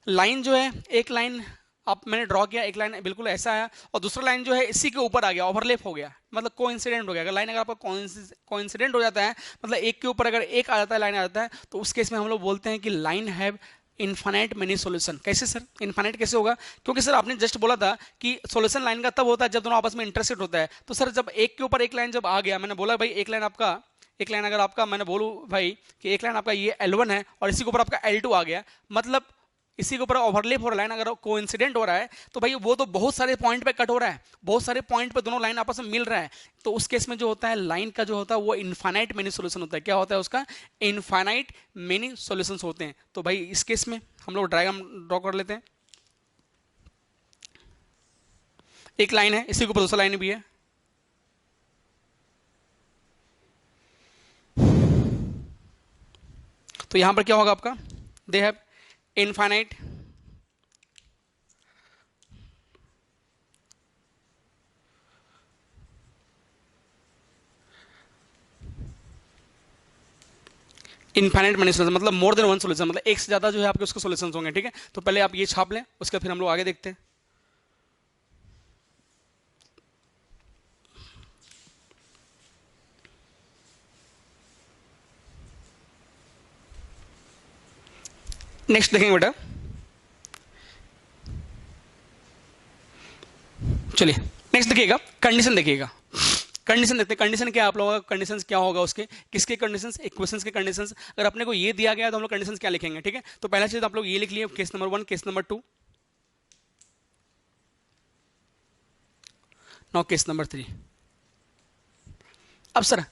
लाइन जो है, एक लाइन आप मैंने ड्रॉ किया, एक लाइन बिल्कुल ऐसा आया और दूसरा लाइन जो है इसी के ऊपर आ गया, ओवरलैप हो गया, मतलब कोइंसिडेंट हो गया। अगर लाइन अगर आपका कोइंसिडेंट हो जाता है, मतलब एक के ऊपर अगर एक आ जाता है, लाइन आ जाता है, तो उस केस में हम लोग बोलते हैं कि line have infinite many solution. कैसे सर इनफाइनाइट कैसे होगा? क्योंकि सर आपने जस्ट बोला था कि सॉल्यूशन लाइन का तब होता है जब दोनों आपस में इंटरसेक्ट होता है। तो सर जब एक के ऊपर एक लाइन जब आ गया, मैंने बोला भाई एक लाइन अगर आपका मैंने बोलूँ भाई कि एक लाइन आपका ये L1 है और इसी के ऊपर आपका L2 आ गया, मतलब इसी के ऊपर ओवरलैप हो रहा है, लाइन अगर कोइंसिडेंट हो रहा है तो भाई वो तो बहुत सारे पॉइंट पे कट हो रहा है, बहुत सारे पॉइंट पे दोनों लाइन आपस में मिल रहा है। तो उस केस में जो होता है लाइन का जो होता है वो इनफाइनाइट मेनी सॉल्यूशन होता है। क्या होता है उसका? इनफाइनाइट मेनी सॉल्यूशंस होते हैं। तो भाई इस केस में हम लोग डायग्राम ड्रॉ कर लेते हैं। एक लाइन है, इसी के ऊपर दूसरा लाइन भी है, तो यहां पर क्या होगा आपका, they have infinite infinite many solution, मतलब मोर देन वन सॉल्यूशन, मतलब एक से ज्यादा जो है आपके उसके सॉल्यूशंस होंगे, ठीक है। तो पहले आप ये छाप लें, उसके फिर हम लोग आगे देखते हैं। नेक्स्ट देखेंगे बेटा, चलिए नेक्स्ट देखिएगा, कंडीशन देखिएगा। कंडीशन देखते हैं, कंडीशन क्या आप लोगों का, कंडीशन क्या होगा उसके, किसके कंडीशंस, इक्वेशंस के कंडीशंस। अगर अपने को ये दिया गया तो हम लोग कंडीशंस क्या लिखेंगे, ठीक है। तो पहला चीज आप लोग ये लिख लिए, case number 1, case number 2, now case number 3। अब सर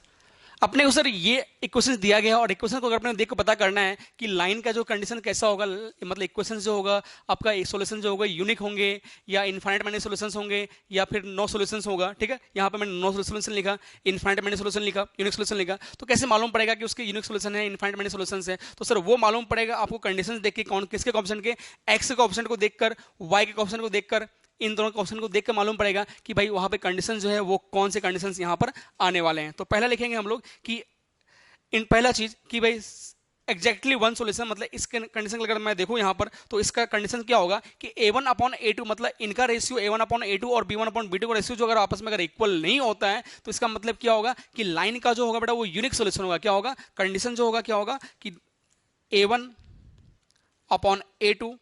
अपने को सर ये इक्वेशन दिया गया और इक्वेशन को अगर अपने देख को पता करना है कि लाइन का जो कंडीशन कैसा होगा, मतलब इक्वेशन जो होगा आपका सॉल्यूशन जो होगा यूनिक होंगे या इनफाइनाइट मेनी सॉल्यूशंस होंगे या फिर नो सॉल्यूशंस होगा, ठीक है। यहाँ पे मैंने नो सॉल्यूशन लिखा, इनफाइनाइट मेनी सॉल्यूशन लिखा, यूनिक सॉल्यूशन लिखा। तो कैसे मालूम पड़ेगा कि उसके यूनिक सॉल्यूशन है, इनफाइनाइट मेनी सॉल्यूशंस है? तो सर वो मालूम पड़ेगा आपको कंडीशन देख के, कौन किसके ऑप्शन के, एक्स के ऑप्शन को देखकर, वाई के ऑप्शन को देखकर, इन दोनों क्वेश्चन को देख कर मालूम पड़ेगा कि भाई वहां पे कंडीशन जो है वो कौन से कंडीशंस यहां पर आने वाले हैं। तो पहला लिखेंगे हम लोग कि इन पहला चीज कि भाई एग्जैक्टली वन सोल्यूशन, मतलब इस कंडीशन अगर मैं देखूं यहाँ पर तो इसका कंडीशन क्या होगा कि A1/A2 मतलब इनका रेशियो A1/A2 और B1/B2 का रेशियो जो अगर आपस में अगर इक्वल नहीं होता है तो इसका मतलब क्या होगा कि लाइन का जो होगा बेटा वो यूनिक सोल्यूशन होगा। क्या होगा कंडीशन जो होगा, क्या होगा कि A1/A2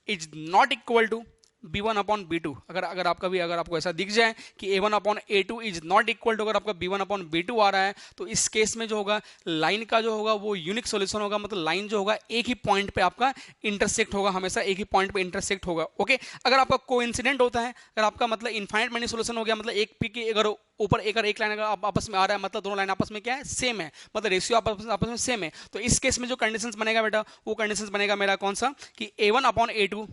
is not equal to B1/B2। अगर अगर आपका भी अगर आपको ऐसा दिख जाए कि A1/A2 is not equal to अगर आपका B1/B2 आ रहा है तो इस केस में जो होगा लाइन का जो होगा वो यूनिक सॉल्यूशन होगा, मतलब लाइन जो होगा एक ही पॉइंट पे आपका इंटरसेक्ट होगा, हमेशा एक ही पॉइंट पे इंटरसेक्ट होगा। ओके, अगर आपका कोइंसिडेंट होता है, अगर आपका मतलब इनफाइनाइट मैनी सॉल्यूशन हो गया, मतलब एक पी की अगर ऊपर एक और एक लाइन अगर आपस में आ रहा है मतलब दोनों लाइन आपस में क्या है सेम है, मतलब रेशियो आपस में सेम है, तो इस केस में जो कंडीशंस बनेगा बेटा वो कंडीशंस बनेगा मेरा कौन सा कि A1/A2,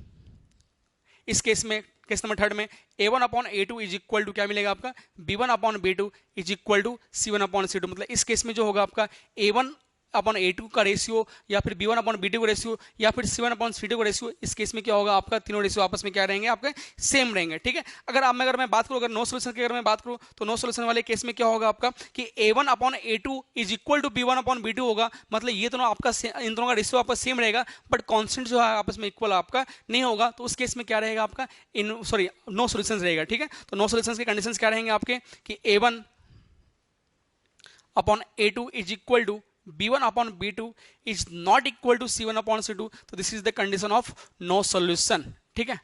इस केस में केस नंबर थर्ड में A1/A2 इज इक्वल टू क्या मिलेगा आपका B1/B2 is equal to C1/C2। मतलब इस केस में जो होगा आपका A1/A2 का रेशियो या फिर B1/B2 का रेशियो या फिर C1/C2 का रेशियो, इस केस में क्या होगा आपका तीनों रेशियो आपस में क्या रहेंगे आपके सेम रहेंगे। ठीक है, अगर मैं बात करूं, अगर नो सोल्यूशन की अगर मैं बात करूं तो नो सोल्यूशन वाले केस में क्या होगा आपका कि A1/A2 is equal to B1/B2 होगा, मतलब ये दोनों आपका इन दोनों का रेशियो आपका सेम रहेगा बट कांस्टेंट जो है आपस में इक्वल आपका नहीं होगा, तो उस केस में क्या रहेगा आपका नो सोल्यूशन रहेगा। ठीक है, तो नो सोल्यूशन के कंडीशन क्या रहेंगे आपके कि A1/A2 is equal to B1/B2 is not equal to C1/C2, तो this is the condition of no solution. ठीक है,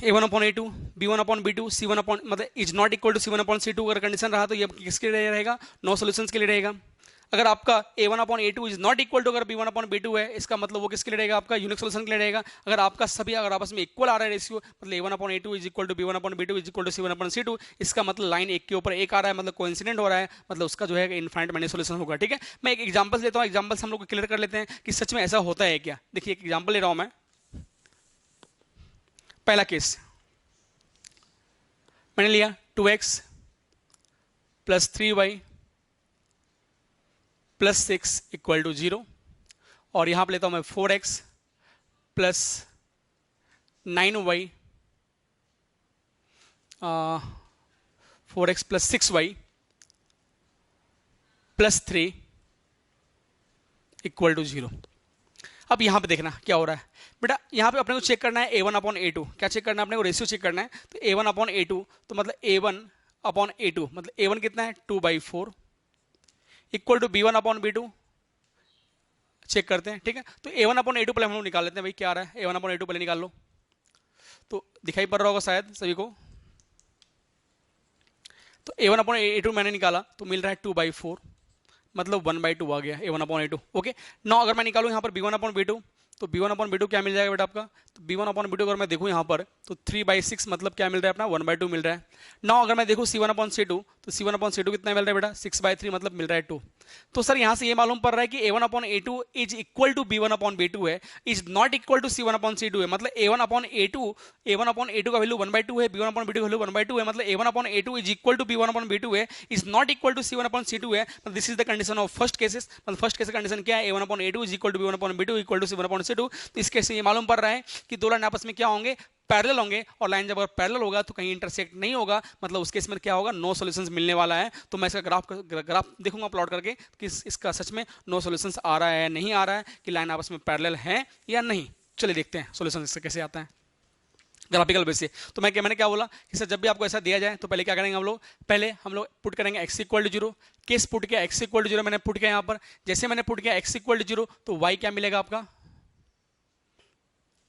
A1/A2 B1/B2 C1 मतलब is not equal to C1/C2 अगर कंडीशन रहा तो ये किसके लिए रहेगा नो सोल्यूशन के लिए रहेगा। अगर आपका A1/A2 is not equal to अगर B1/B2 है, इसका मतलब वो किसके लिए रहेगा आपका यूनिक सोल्यूशन के लिए रहेगा। अगर आपका सभी अगर आपस में इक्वल आ रहा है रेशियो, मतलब A1/A2 is equal to B1/B2 is equal to C1/C2, इसका मतलब लाइन एक के ऊपर एक आ रहा है, मतलब कोइंसिडेंट हो रहा है, मतलब उसका जो है इनफाइनाइट मैनी सोल्यूशन होगा। ठीक है, मैं एक एग्जांपल लेता हूँ, एग्जांपल हम लोग क्लियर कर लेते हैं कि सच में ऐसा होता है क्या। देखिए एक एग्जांपल ले रहा हूं मैं। पहला केस मैंने लिया 2x plus 3y plus 6 equal to 0, और यहां पर लेता हूं मैं 4x plus 9y 4x plus 6y plus 3 equal to 0। अब यहां पे देखना क्या हो रहा है बेटा, यहां पे अपने को चेक करना है A1/A2, क्या चेक करना है अपने को रेशियो चेक करना है, तो A1/A2 तो मतलब A1/A2 मतलब A1 कितना है 2/4 इक्वल टू B1/B2 चेक करते हैं। ठीक है, तो A1/A2 पहले हम लोग निकाल लेते हैं, भाई क्या आ रहा है A1/A2 पहले निकाल लो, तो दिखाई पड़ रहा होगा शायद सभी को। तो A1/A2 मैंने निकाला तो मिल रहा है 2/4 मतलब 1/2 आ गया A1/A2। ओके, नाउ अगर मैं निकालूं यहाँ पर B1/B2 तो B1/B2 क्या मिल जाएगा बेटा आपका, तो B1/B2 अगर मैं देखूं यहाँ पर तो 3/6 मतलब क्या मिल रहा है अपना 1/2 मिल रहा है। नाउ अगर मैं देखूं C1/C2 तो C1/C2 कितना मिल रहा है बेटा 6/3 मतलब मिल रहा है 2। तो सर यहाँ से ये मालूम पड़ रहा है कि A1/A2 is equal to B1/B2 है, is not equal to C1/C2 है, मतलब A1/A2 का वैल्यू 1/2 है, B1/B2 का वैल्यू 1/2 है, मतलब A1/A2 is equal to B1/B2 है, is not equal to C1/C2 है, मतलब this is the condition of first cases. मतलब फर्स्ट केस का कंडीशन क्या है A1/A2 is equal to B1/B2 equal to C1/C2। तो इस केस से ये मालूम पड़ रहा है कि दो लाइन आपस में क्या होंगे पैरेलल होंगे, और लाइन जब अगर पैरेलल होगा तो कहीं इंटरसेक्ट नहीं होगा, मतलब उस केस में क्या होगा नो सॉल्यूशंस मिलने वाला है। तो मैं इसका ग्राफ देखूंगा प्लॉट करके कि इसका सच में नो सॉल्यूशंस आ रहा है नहीं आ रहा है, कि लाइन आपस में पैरेलल है या नहीं। चलिए देखते हैं सॉल्यूशन इससे कैसे आता है ग्राफिकल बेस से। तो मैंने क्या बोला कि सर जब भी आपको ऐसा दिया जाए तो पहले क्या करेंगे हम लोग, पहले हम लोग पुट करेंगे x equal to 0। Case put किया x इक्वल टू 0 मैंने पुट किया यहाँ पर, जैसे मैंने पुट किया x इक्वल टू 0 तो y क्या मिलेगा आपका,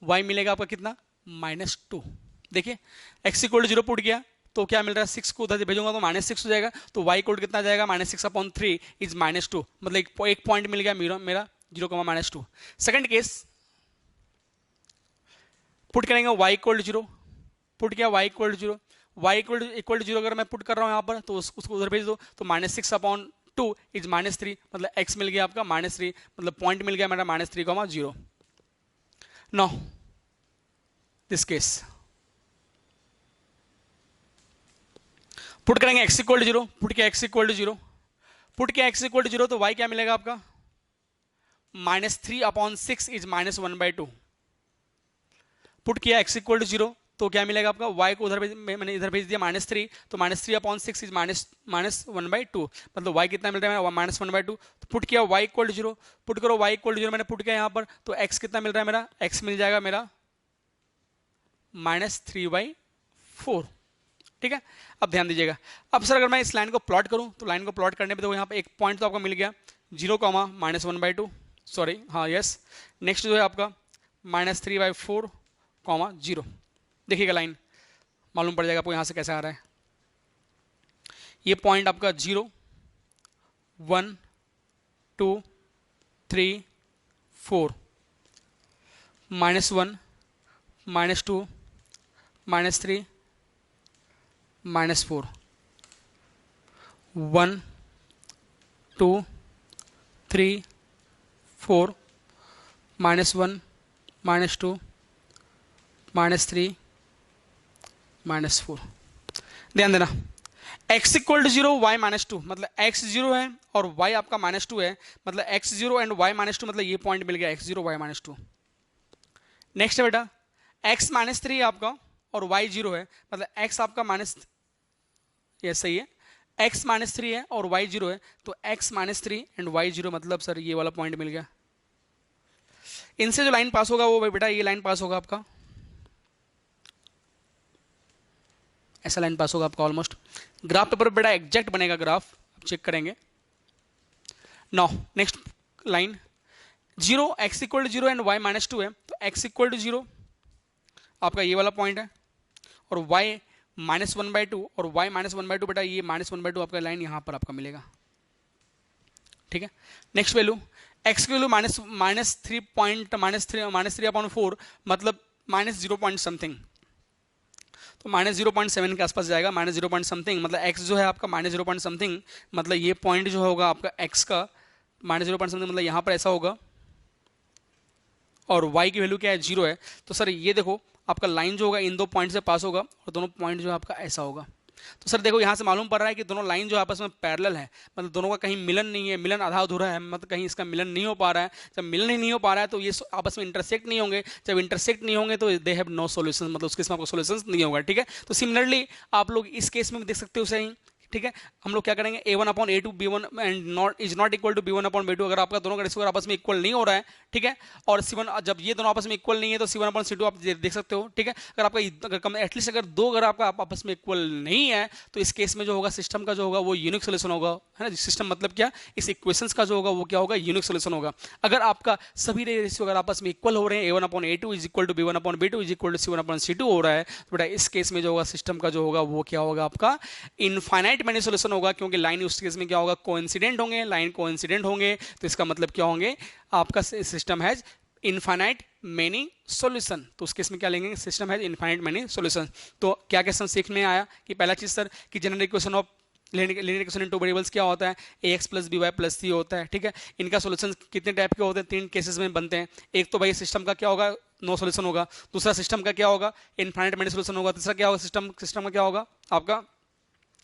y मिलेगा आपका कितना -2। देखिए x इक्वल टू 0 पुट किया तो क्या मिल रहा है 6 को उधर से भेजूंगा तो -6 हो जाएगा, तो y कोड कितना जाएगा -6/3 इज -2, मतलब एक पॉइंट मिल गया मेरा 0, -2। सेकंड केस पुट करेंगे y इक्वल टू 0, पुट किया y equal to 0, y equal to 0 अगर मैं पुट कर रहा हूँ यहाँ पर तो उसको उधर भेज दो, तो -6/2 इज -3, मतलब x मिल गया आपका -3, मतलब पॉइंट मिल गया मेरा -3, 0। नो दिस केस पुट करेंगे x इक्वल टू 0, पुट किया x इक्वल टू 0, पुट किया x इक्वल टू 0 तो y क्या मिलेगा आपका -3/6 इज -1/2, पुट किया x इक्वल टू 0 तो क्या मिलेगा आपका, y को उधर मैंने इधर भेज दिया -3, तो -3/6 इज -1/2, मतलब y कितना मिल रहा है मेरा, -1/2। तो पुट किया y इक्वल टू 0, पुट करो y इक्वल टू 0, मैंने पुट किया यहाँ पर, तो x कितना मिल रहा है मेरा, x मिल जाएगा मेरा -3/4। ठीक है, अब ध्यान दीजिएगा। अब सर अगर मैं इस लाइन को प्लॉट करूं, तो लाइन को प्लॉट करने पे देखो यहाँ पे एक पॉइंट तो आपको मिल गया 0, -1/2, सॉरी हाँ यस। नेक्स्ट जो है आपका -3/4, 0। देखिएगा लाइन मालूम पड़ जाएगा आपको यहाँ से कैसे आ रहा है। ये पॉइंट आपका 0, 1, 2, 3, 4, -1, -2, -3, -4, 1, 2, 3, 4, -1, -2, -3, -4। ध्यान देना, x इक्वल टू 0, y -2, मतलब x 0 है और y आपका -2 है, मतलब x 0 एंड y -2, मतलब ये पॉइंट मिल गया x 0 y -2। नेक्स्ट है बेटा x -3 है आपका और y 0 है, मतलब x आपका ये सही है, x -3 है और y 0 है, तो x -3 एंड y 0, मतलब सर ये वाला पॉइंट मिल गया। इनसे जो लाइन पास होगा वो बेटा ये लाइन पास होगा आपका, ऐसा लाइन पास होगा आपका ऑलमोस्ट। ग्राफ पेपर बेटा एग्जैक्ट बनेगा ग्राफ, आप चेक करेंगे। Now next line 0, x equal to 0 and y -2 है, तो x इक्वल टू 0 आपका ये वाला पॉइंट है और y -1/2 और y -1/2 बेटा ये -1/2 आपका लाइन यहाँ पर आपका मिलेगा। ठीक है, नेक्स्ट वैल्यू x की वैल्यू -3/4, मतलब -0 पॉइंट समथिंग, तो -0.7 के आसपास जाएगा, -0 पॉइंट समथिंग, मतलब x जो है आपका -0 पॉइंट समथिंग, मतलब ये पॉइंट जो होगा आपका x का -0 पॉइंट समथिंग, मतलब यहाँ पर ऐसा होगा और y की वैल्यू क्या है 0 है। तो सर ये देखो आपका लाइन जो होगा इन दो पॉइंट से पास होगा और दोनों पॉइंट जो है आपका ऐसा होगा। तो सर देखो यहाँ से मालूम पड़ रहा है कि दोनों लाइन जो आपस में पैरेलल है, मतलब दोनों का कहीं मिलन नहीं है, मिलन आधा अधूरा है, मतलब कहीं इसका मिलन नहीं हो पा रहा है। जब मिलन ही नहीं हो पा रहा है तो ये आपस में इंटरसेक्ट नहीं होंगे, जब इंटरसेक्ट नहीं होंगे तो दे हैव नो सॉल्यूशन, मतलब उसके इसमें आपको सॉल्यूशन नहीं होगा। ठीक है, तो सिमिलरली आप लोग इस केस में भी देख सकते हो सही। ठीक है, हम लोग क्या करेंगे a1/a2 b1 and not is not equal to b1/b2, अगर आपका दोनों का रेशियो आपस में इक्वल नहीं हो रहा है, ठीक है, और c1 जब ये दोनों आपस में इक्वल नहीं है तो c1/c2 आप देख सकते हो। ठीक है, अगर आपका एटलीस्ट अगर दो अगर आपका आपस में इक्वल नहीं है तो इस केस में जो होगा सिस्टम का जो होगा वो यूनिक सोल्यूशन होगा, है ना। सिस्टम मतलब क्या, इस इक्वेशंस का जो होगा वो क्या होगा, यूनिक सोल्यूशन होगा। अगर आपका सभी रेशियो अगर आपस में इक्वल हो रहे हैं, a1/a2 is equal to b1/b2 is equal to c1/c2 हो रहा है, तो बेटा इस केस में जो होगा सिस्टम का जो होगा वो क्या होगा, आपका इनफाइनाइट मैनी सोल्यूशन होगा, क्योंकि लाइन उस केस में क्या होगा, कोइंसिडेंट होंगे, लाइन कोइंसिडेंट होंगे, तो इसका मतलब क्या होंगे, आपका system has infinite many solution. तो उस केस में क्या लेंगे, system has infinite many solution. तो क्या क्वेश्चन सीखने आया कि पहला चीज सर कि general equation of linear equation in two variables क्या होता है, ax + by + c होता है। ठीक है, इनका सॉल्यूशन कितने टाइप के होते हैं, 3 केसेस में बनते हैं। एक तो भाई सिस्टम का क्या होगा, नो सॉल्यूशन होगा, दूसरा सिस्टम का क्या होगा, इनफाइनाइट मेनी सॉल्यूशन होगा, तीसरा क्या होगा, सिस्टम का क्या होगा, आपका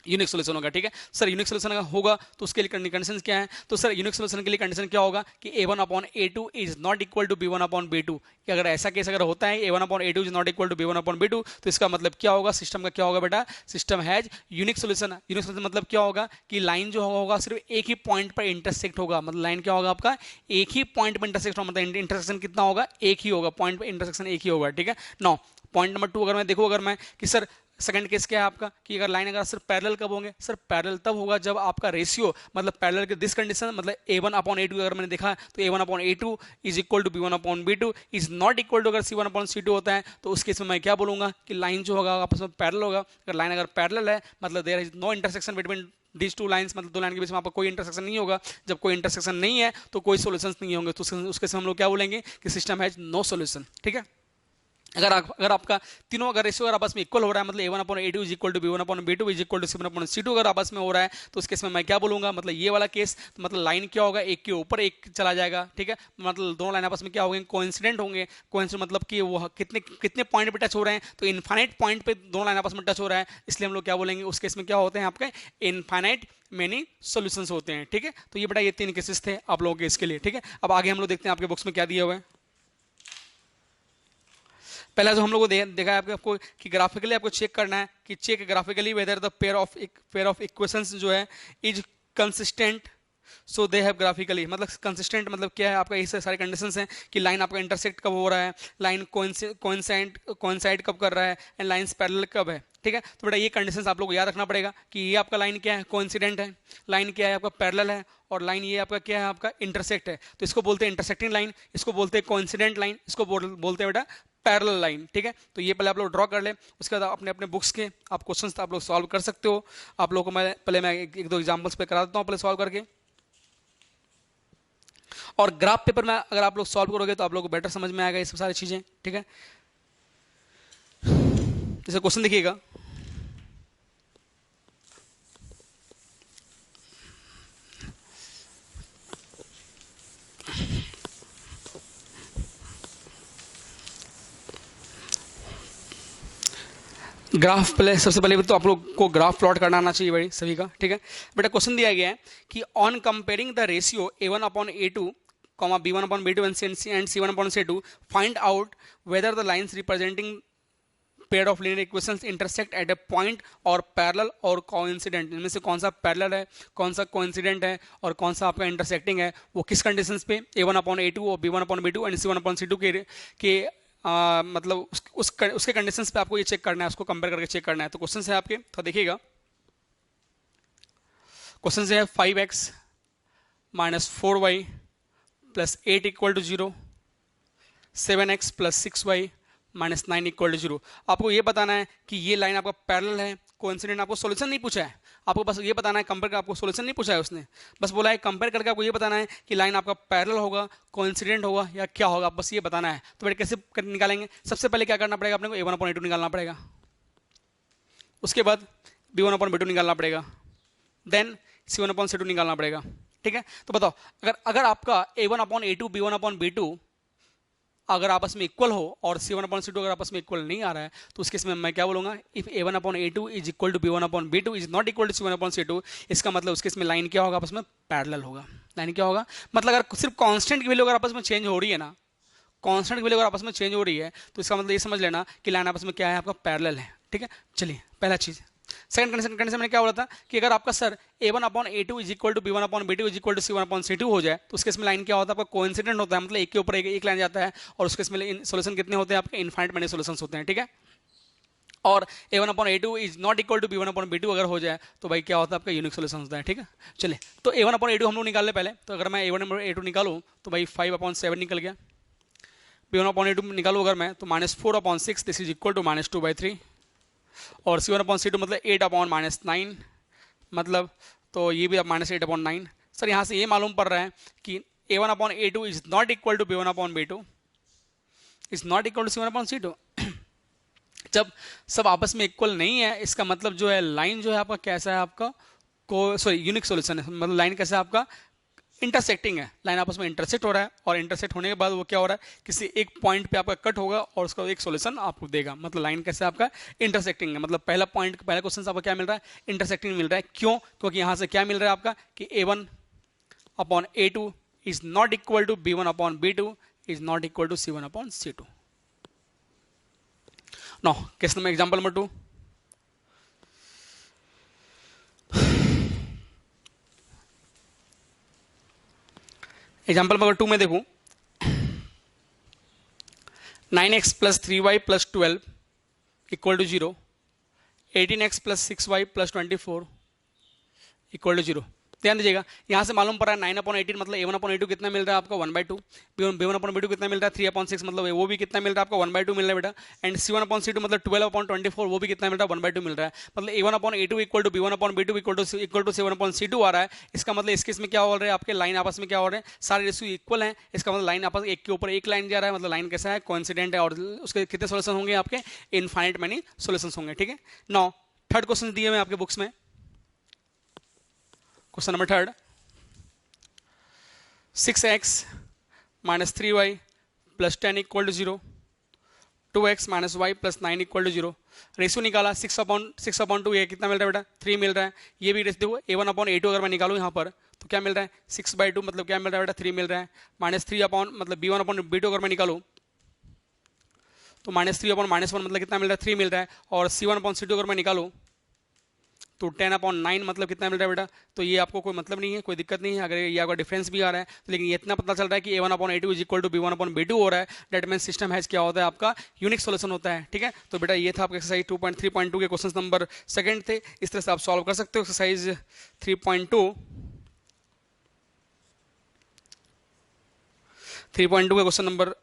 यूनिक सोल्यूशन होगा। ठीक है सर, यूनिक सोल्यूशन होगा तो उसके लिए कंडीशन क्या है, तो सर यूनिक सोल्यूशन के लिए कंडीशन क्या होगा कि a1/a2 is not equal to b1/b2, कि अगर ऐसा केस अगर होता है a1/a2 is not equal to b1/b2, तो इसका मतलब क्या होगा, सिस्टम का क्या होगा बेटा, system has unique solution. Unique solution मतलब क्या होगा कि लाइन जो होगा सिर्फ एक ही पॉइंट पर इंटरसेक्ट होगा, मतलब लाइन क्या होगा आपका, एक ही पॉइंट पर इंटरसेक्ट होगा, मतलब इंटरसेक्शन कितना होगा, एक ही होगा, पॉइंट पर इंटरसेक्शन एक ही होगा। ठीक है, नो पॉइंट नंबर 2 अगर मैं देखूँ, अगर मैं कि सर सेकंड केस क्या है आपका कि अगर लाइन अगर सिर्फ पैरेलल कब होंगे, सर पैरेलल तब होगा जब आपका रेशियो, मतलब पैरेलल के दिस कंडीशन, मतलब a1/a2 अगर मैंने देखा तो a1/a2 is equal to b1/b2 is not equal to अगर c1/c2 होता है, तो उस केस में मैं क्या बोलूंगा कि लाइन जो होगा आपस में पैरेलल होगा। अगर लाइन अगर पैरेलल है मतलब there is no intersection between these two lines, मतलब दो लाइन के बीच में आपका कोई इंटरसेक्शन नहीं होगा। जब कोई इंटरसेक्शन नहीं है तो कोई सॉल्यूशंस नहीं होंगे, तो उसके से हम लोग क्या बोलेंगे कि सिस्टम हैज नो सॉल्यूशन। ठीक है, अगर आपका तीनों अगर रेशियो अगर आपस में इक्वल हो रहा है, मतलब a1/a2 is equal to b1/b2 is equal to c1/c2 अगर आपस में हो रहा है, तो उस केस में मैं क्या बोलूंगा, मतलब ये वाला केस, तो मतलब लाइन क्या होगा, एक के ऊपर एक चला जाएगा। ठीक है, मतलब दोनों लाइन आपस में क्या होंगे, कोइंसिडेंट होंगे। कोइंसिडेंट मतलब कि वो कितने कितने पॉइंट पे टच हो रहे हैं, तो इनफाइनाइट पॉइंट पे दोनों लाइन आपस में टच हो रहा है, इसलिए हम लोग क्या बोलेंगे, उस केस में क्या होते हैं आपके इनफाइनाइट मेनी सॉल्यूशंस होते हैं। ठीक है, तो ये बेटा ये 3 केसेस थे आप लोगों के इसके लिए। ठीक है, अब आगे हम लोग देखते हैं आपके बुक्स में क्या दिया हुआ है। पहला जो हम लोगों को देखा है आपको कि ग्राफिकली आपको चेक करना है कि check graphically whether the pair of equations जो है is consistent, so they have graphically, मतलब कंसिस्टेंट मतलब क्या है आपका, इस सारे कंडीशंस हैं कि लाइन आपका इंटरसेक्ट कब हो रहा है, लाइन कोइंसाइड कब कर रहा है, एंड लाइंस पैरेलल कब है। ठीक है, तो बेटा ये कंडीशंस आप लोग को याद रखना पड़ेगा कि ये आपका लाइन क्या है, कोइंसिडेंट है, लाइन क्या है आपका पैरेलल है, और लाइन ये आपका क्या है आपका इंटरसेक्ट है। तो इसको बोलते हैं इंटरसेक्टिंग लाइन, इसको बोलते हैं कोइंसिडेंट लाइन, इसको बोलते हैं बेटा पैरेलल लाइन। ठीक है, तो ये पहले आप लोग ड्रॉ कर ले, उसके बाद अपने अपने बुक्स के आप क्वेश्चंस आप लोग सॉल्व कर सकते हो। आप लोगों को मैं एक दो एग्जांपल्स पे करा देता हूँ पहले सॉल्व करके, और ग्राफ पेपर में अगर आप लोग सॉल्व करोगे तो आप लोगों को बेटर समझ में आएगा ये सब सारी चीजें। ठीक है, जैसे क्वेश्चन देखिएगा, ग्राफ पहले सबसे पहले तो आप लोग को ग्राफ प्लॉट करना आना चाहिए भाई सभी का। ठीक है, बेटा क्वेश्चन दिया गया है कि on comparing the ratio a1 upon a2 comma b1 upon b2 and c1 upon c2 find out whether the lines representing pair of linear equations intersect at a point or parallel or coincident। इनमें से कौन सा पैरेलल है, कौन सा कोइंसिडेंट है, और कौन सा आपका इंटरसेक्टिंग है, वो किस कंडीशंस पे, a1 अपॉन a2 और b1 upon b2 and c1 upon c2 के मतलब उसके कंडीशंस पे आपको ये चेक करना है, उसको कंपेयर करके चेक करना है। तो क्वेश्चन है आपके, तो देखिएगा क्वेश्चन है 5x minus 4y plus 8 equal to 0, 7x plus 6y minus 9 equal to 0। आपको ये बताना है कि ये लाइन आपका पैरेलल है, कोइंसिडेंट, आपको सॉल्यूशन नहीं पूछा है, आपको बस ये बताना है कंपेयर कर, आपको सॉल्यूशन नहीं पूछा है उसने, बस बोला है कंपेयर करके आपको ये बताना है कि लाइन आपका पैरेलल होगा, कोइंसिडेंट होगा या क्या होगा, बस ये बताना है। तो बेटा कैसे निकालेंगे, सबसे पहले क्या करना पड़ेगा अपने को, a1 अपॉन a2 निकालना पड़ेगा, उसके बाद b1 अपॉन b2 निकालना पड़ेगा, देन c1 अपॉन c2 निकालना पड़ेगा। ठीक है, तो बताओ अगर आपका a1 upon a2 b1 upon b2 अगर आपस में इक्वल हो और c1 अपॉन c2 अगर आपस में इक्वल नहीं आ रहा है, तो उस केस में मैं क्या बोलूंगा, if a1 upon a2 is equal to b1 upon b2 is not equal to c1 upon c2, इसका मतलब उस केस में लाइन क्या होगा, आपस में पैरेलल होगा। लाइन क्या होगा, मतलब अगर सिर्फ कांस्टेंट की वैल्यू अगर आपस में चेंज हो रही है ना, कांस्टेंट की वैल्यू अगर आपस में चेंज हो रही है, तो इसका मतलब ये समझ लेना कि लाइन आपस में क्या है, आपका पैरेलल है। ठीक है, चलिए पहला चीज। सेकंड कंडीशन में क्या बोला था कि अगर आपका sir a1 upon a2 is equal to b1 upon b2 is equal to c1 upon c2 हो जाए, तो उसके इसमें लाइन क्या होता है, आपका कोइंसिडेंट होता है, मतलब एक के ऊपर एक लाइन जाता है, और उसके इसमें सॉल्यूशन कितने होते हैं आपके, इनफाइनाइट मैनी सॉल्यूशंस होते हैं। ठीक है, और a1 upon a2 is not equal to b1 upon b2 अगर हो जाए तो भाई क्या होता है, आपका यूनिक सॉल्यूशन होता है। ठीक है, चलिए तो a1 अपॉन a2 हम लोग निकाल ले पहले, तो अगर मैं a1 अपॉन a2 निकालूं तो भाई 5 अपॉन 7 निकल गया, b1 अपॉन a2 निकालू अगर मैं तो minus 4 upon 6 this is equal to minus 2/3, और c1 अपॉन c2 मतलब 8 अपॉन माइनस 9, मतलब तो ये भी माइनस 8 अपॉन 9। सर यहाँ से ये मालूम पड़ रहा है कि a1 upon a2 is not equal to b1 upon b2 is not equal to c1 upon c2। जब सब आपस में इक्वल नहीं है, इसका मतलब जो है लाइन जो है आपका कैसा है, आपका यूनिक सॉल्यूशन है, मतलब लाइन कैसा है आपका इंटरसेक्टिंग है, लाइन आपस में इंटरसेक्ट हो रहा है, और इंटरसेक्ट होने के बाद वो क्या हो रहा है, किसी एक पॉइंट पे आपका कट होगा और उसका एक सॉल्यूशन आपको देगा, मतलब लाइन कैसे आपका इंटरसेक्टिंग है। मतलब पहला क्वेश्चन आपका क्या मिल रहा है, इंटरसेक्टिंग मिल रहा है। क्यों, क्योंकि यहाँ से क्या मिल रहा है आपका कि a1 upon a2 is not equal to b1 upon b2 is not equal to c1 upon c2। Now case number example number 2, example number 2 में देखूं 9x plus 3y plus 12 equal to 0, 18x plus 6y plus 24 equal to 0। ध्यान दीजिएगा, यहाँ से मालूम पड़ा है 9 अपॉन 18 मतलब a1 अपॉन a2 कितना मिल रहा है आपका 1/2, b1 अपॉन b2 कितना मिल रहा है 3 अपॉन 6 मतलब वो भी कितना मिल रहा है आपका 1/2 मिल रहा है बेटा, एंड c1 अपॉन c2 मतलब 12 अपॉन 24 वो भी कितना मिल रहा है 1/2 मिल रहा है। मतलब a1 upon a2 equal to b1 upon b2 equal to c1 upon c2 आ रहा है। इसका मतलब इस केस में क्या हो रहा है, आपके लाइन आपस में क्या हो रहे हैं, सारे रेशियो इक्वल हैं, इसका मतलब लाइन आपस एक के ऊपर एक लाइन जा रहा है, मतलब लाइन कैसा है, कोइंसिडेंट है, और उसके कितने सोल्यूशन होंगे आपके, इनफाइनाइट मैनी सोल्यूशन होंगे। ठीक है, नाउ थर्ड क्वेश्चन दिए हुए आपके बुक्स में, question number 3, 6x minus 3y plus 10 equal to 0, 2x minus y plus 9 equal to 0। Ratio निकाला 6 अपॉन 2, ये कितना मिल रहा है बेटा 3 मिल रहा है। ये भी रेशियो a1 अपॉन a2 अगर मैं निकालूँ यहाँ पर तो क्या मिल रहा है 6/2 मतलब क्या मिल रहा है बेटा 3 मिल रहा है, माइनस 3 अपॉन मतलब b1 अपॉन b2 अगर मैं निकालूँ तो -3/-1 मतलब कितना मिल रहा है, 3 मिल रहा है। और C1/C2 अगर मैं निकालूँ तो 10/9 मतलब कितना मिल रहा है बेटा। तो ये आपको कोई मतलब नहीं है, कोई दिक्कत नहीं है अगर ये आपका डिफरेंस भी आ रहा है तो, लेकिन ये इतना पता चल रहा है कि A1/A2 is equal to B1/B2 हो रहा है। डेट मीन सिस्टम हैज क्या होता है आपका, यूनिक सोल्यूशन होता है। ठीक है, तो बेटा ये था आपका एक्सरसाइज 2.3.2 के क्वेश्चन नंबर सेकंड थे। इस तरह से आप सॉल्व कर सकते हो एक्सरसाइज 3.2 का क्वेश्चन नंबर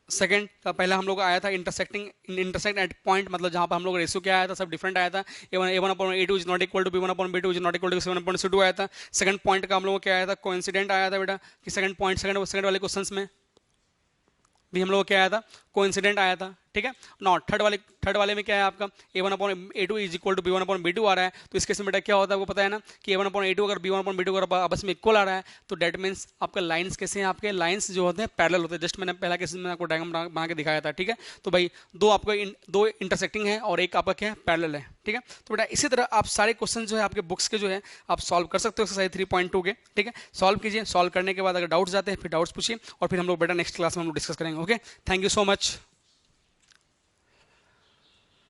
सेकंड। पहला हम लोग आया था इंटरसेक्ट एट पॉइंट, मतलब जहां पर हम लोग रेशियो क्या आया था, सब डिफरेंट आया था। A1/A2 is not equal to B1/B2 is not equal to C1/C2 आया था। सेकंड पॉइंट का हम लोग क्या आया था, कोइंसिडेंट आया था बेटा, कि सेकंड वाले क्वेश्चंस में भी हम लोग क्या आया था, कोइंसिडेंट आया था। ठीक है, नॉट थर्ड वाले में क्या है आपका, A1/A2 is equal to B1/B2 आ रहा है। तो इस केस में बेटा क्या होता है आपको पता है ना, कि A1/A2 अगर B1/B2 अगर आपस में इक्वल आ रहा है तो डेट मीन्स आपका लाइंस कैसे हैं, आपके लाइंस जो होते हैं पैरेलल होते हैं। जस्ट मैंने पहला केस में आपको डायग्राम बना के दिखाया था। ठीक है, तो भाई दो इंटरसेक्टिंग है और एक आपका क्या है, पैरेलल है। ठीक है, तो बेटा इसी तरह आप सारे क्वेश्चन जो है आपके बुक्स के जो है आप सॉल्व कर सकते हो एक्सरसाइज 3.2 के। ठीक है, सॉल्व कीजिए, सॉल्व करने के बाद अगर डाउट्स आते हैं फिर डाउट्स पूछिए और फिर हम लोग बेटा नेक्स्ट क्लास में हम लोग डिस्कस करेंगे। Okay, thank you so much.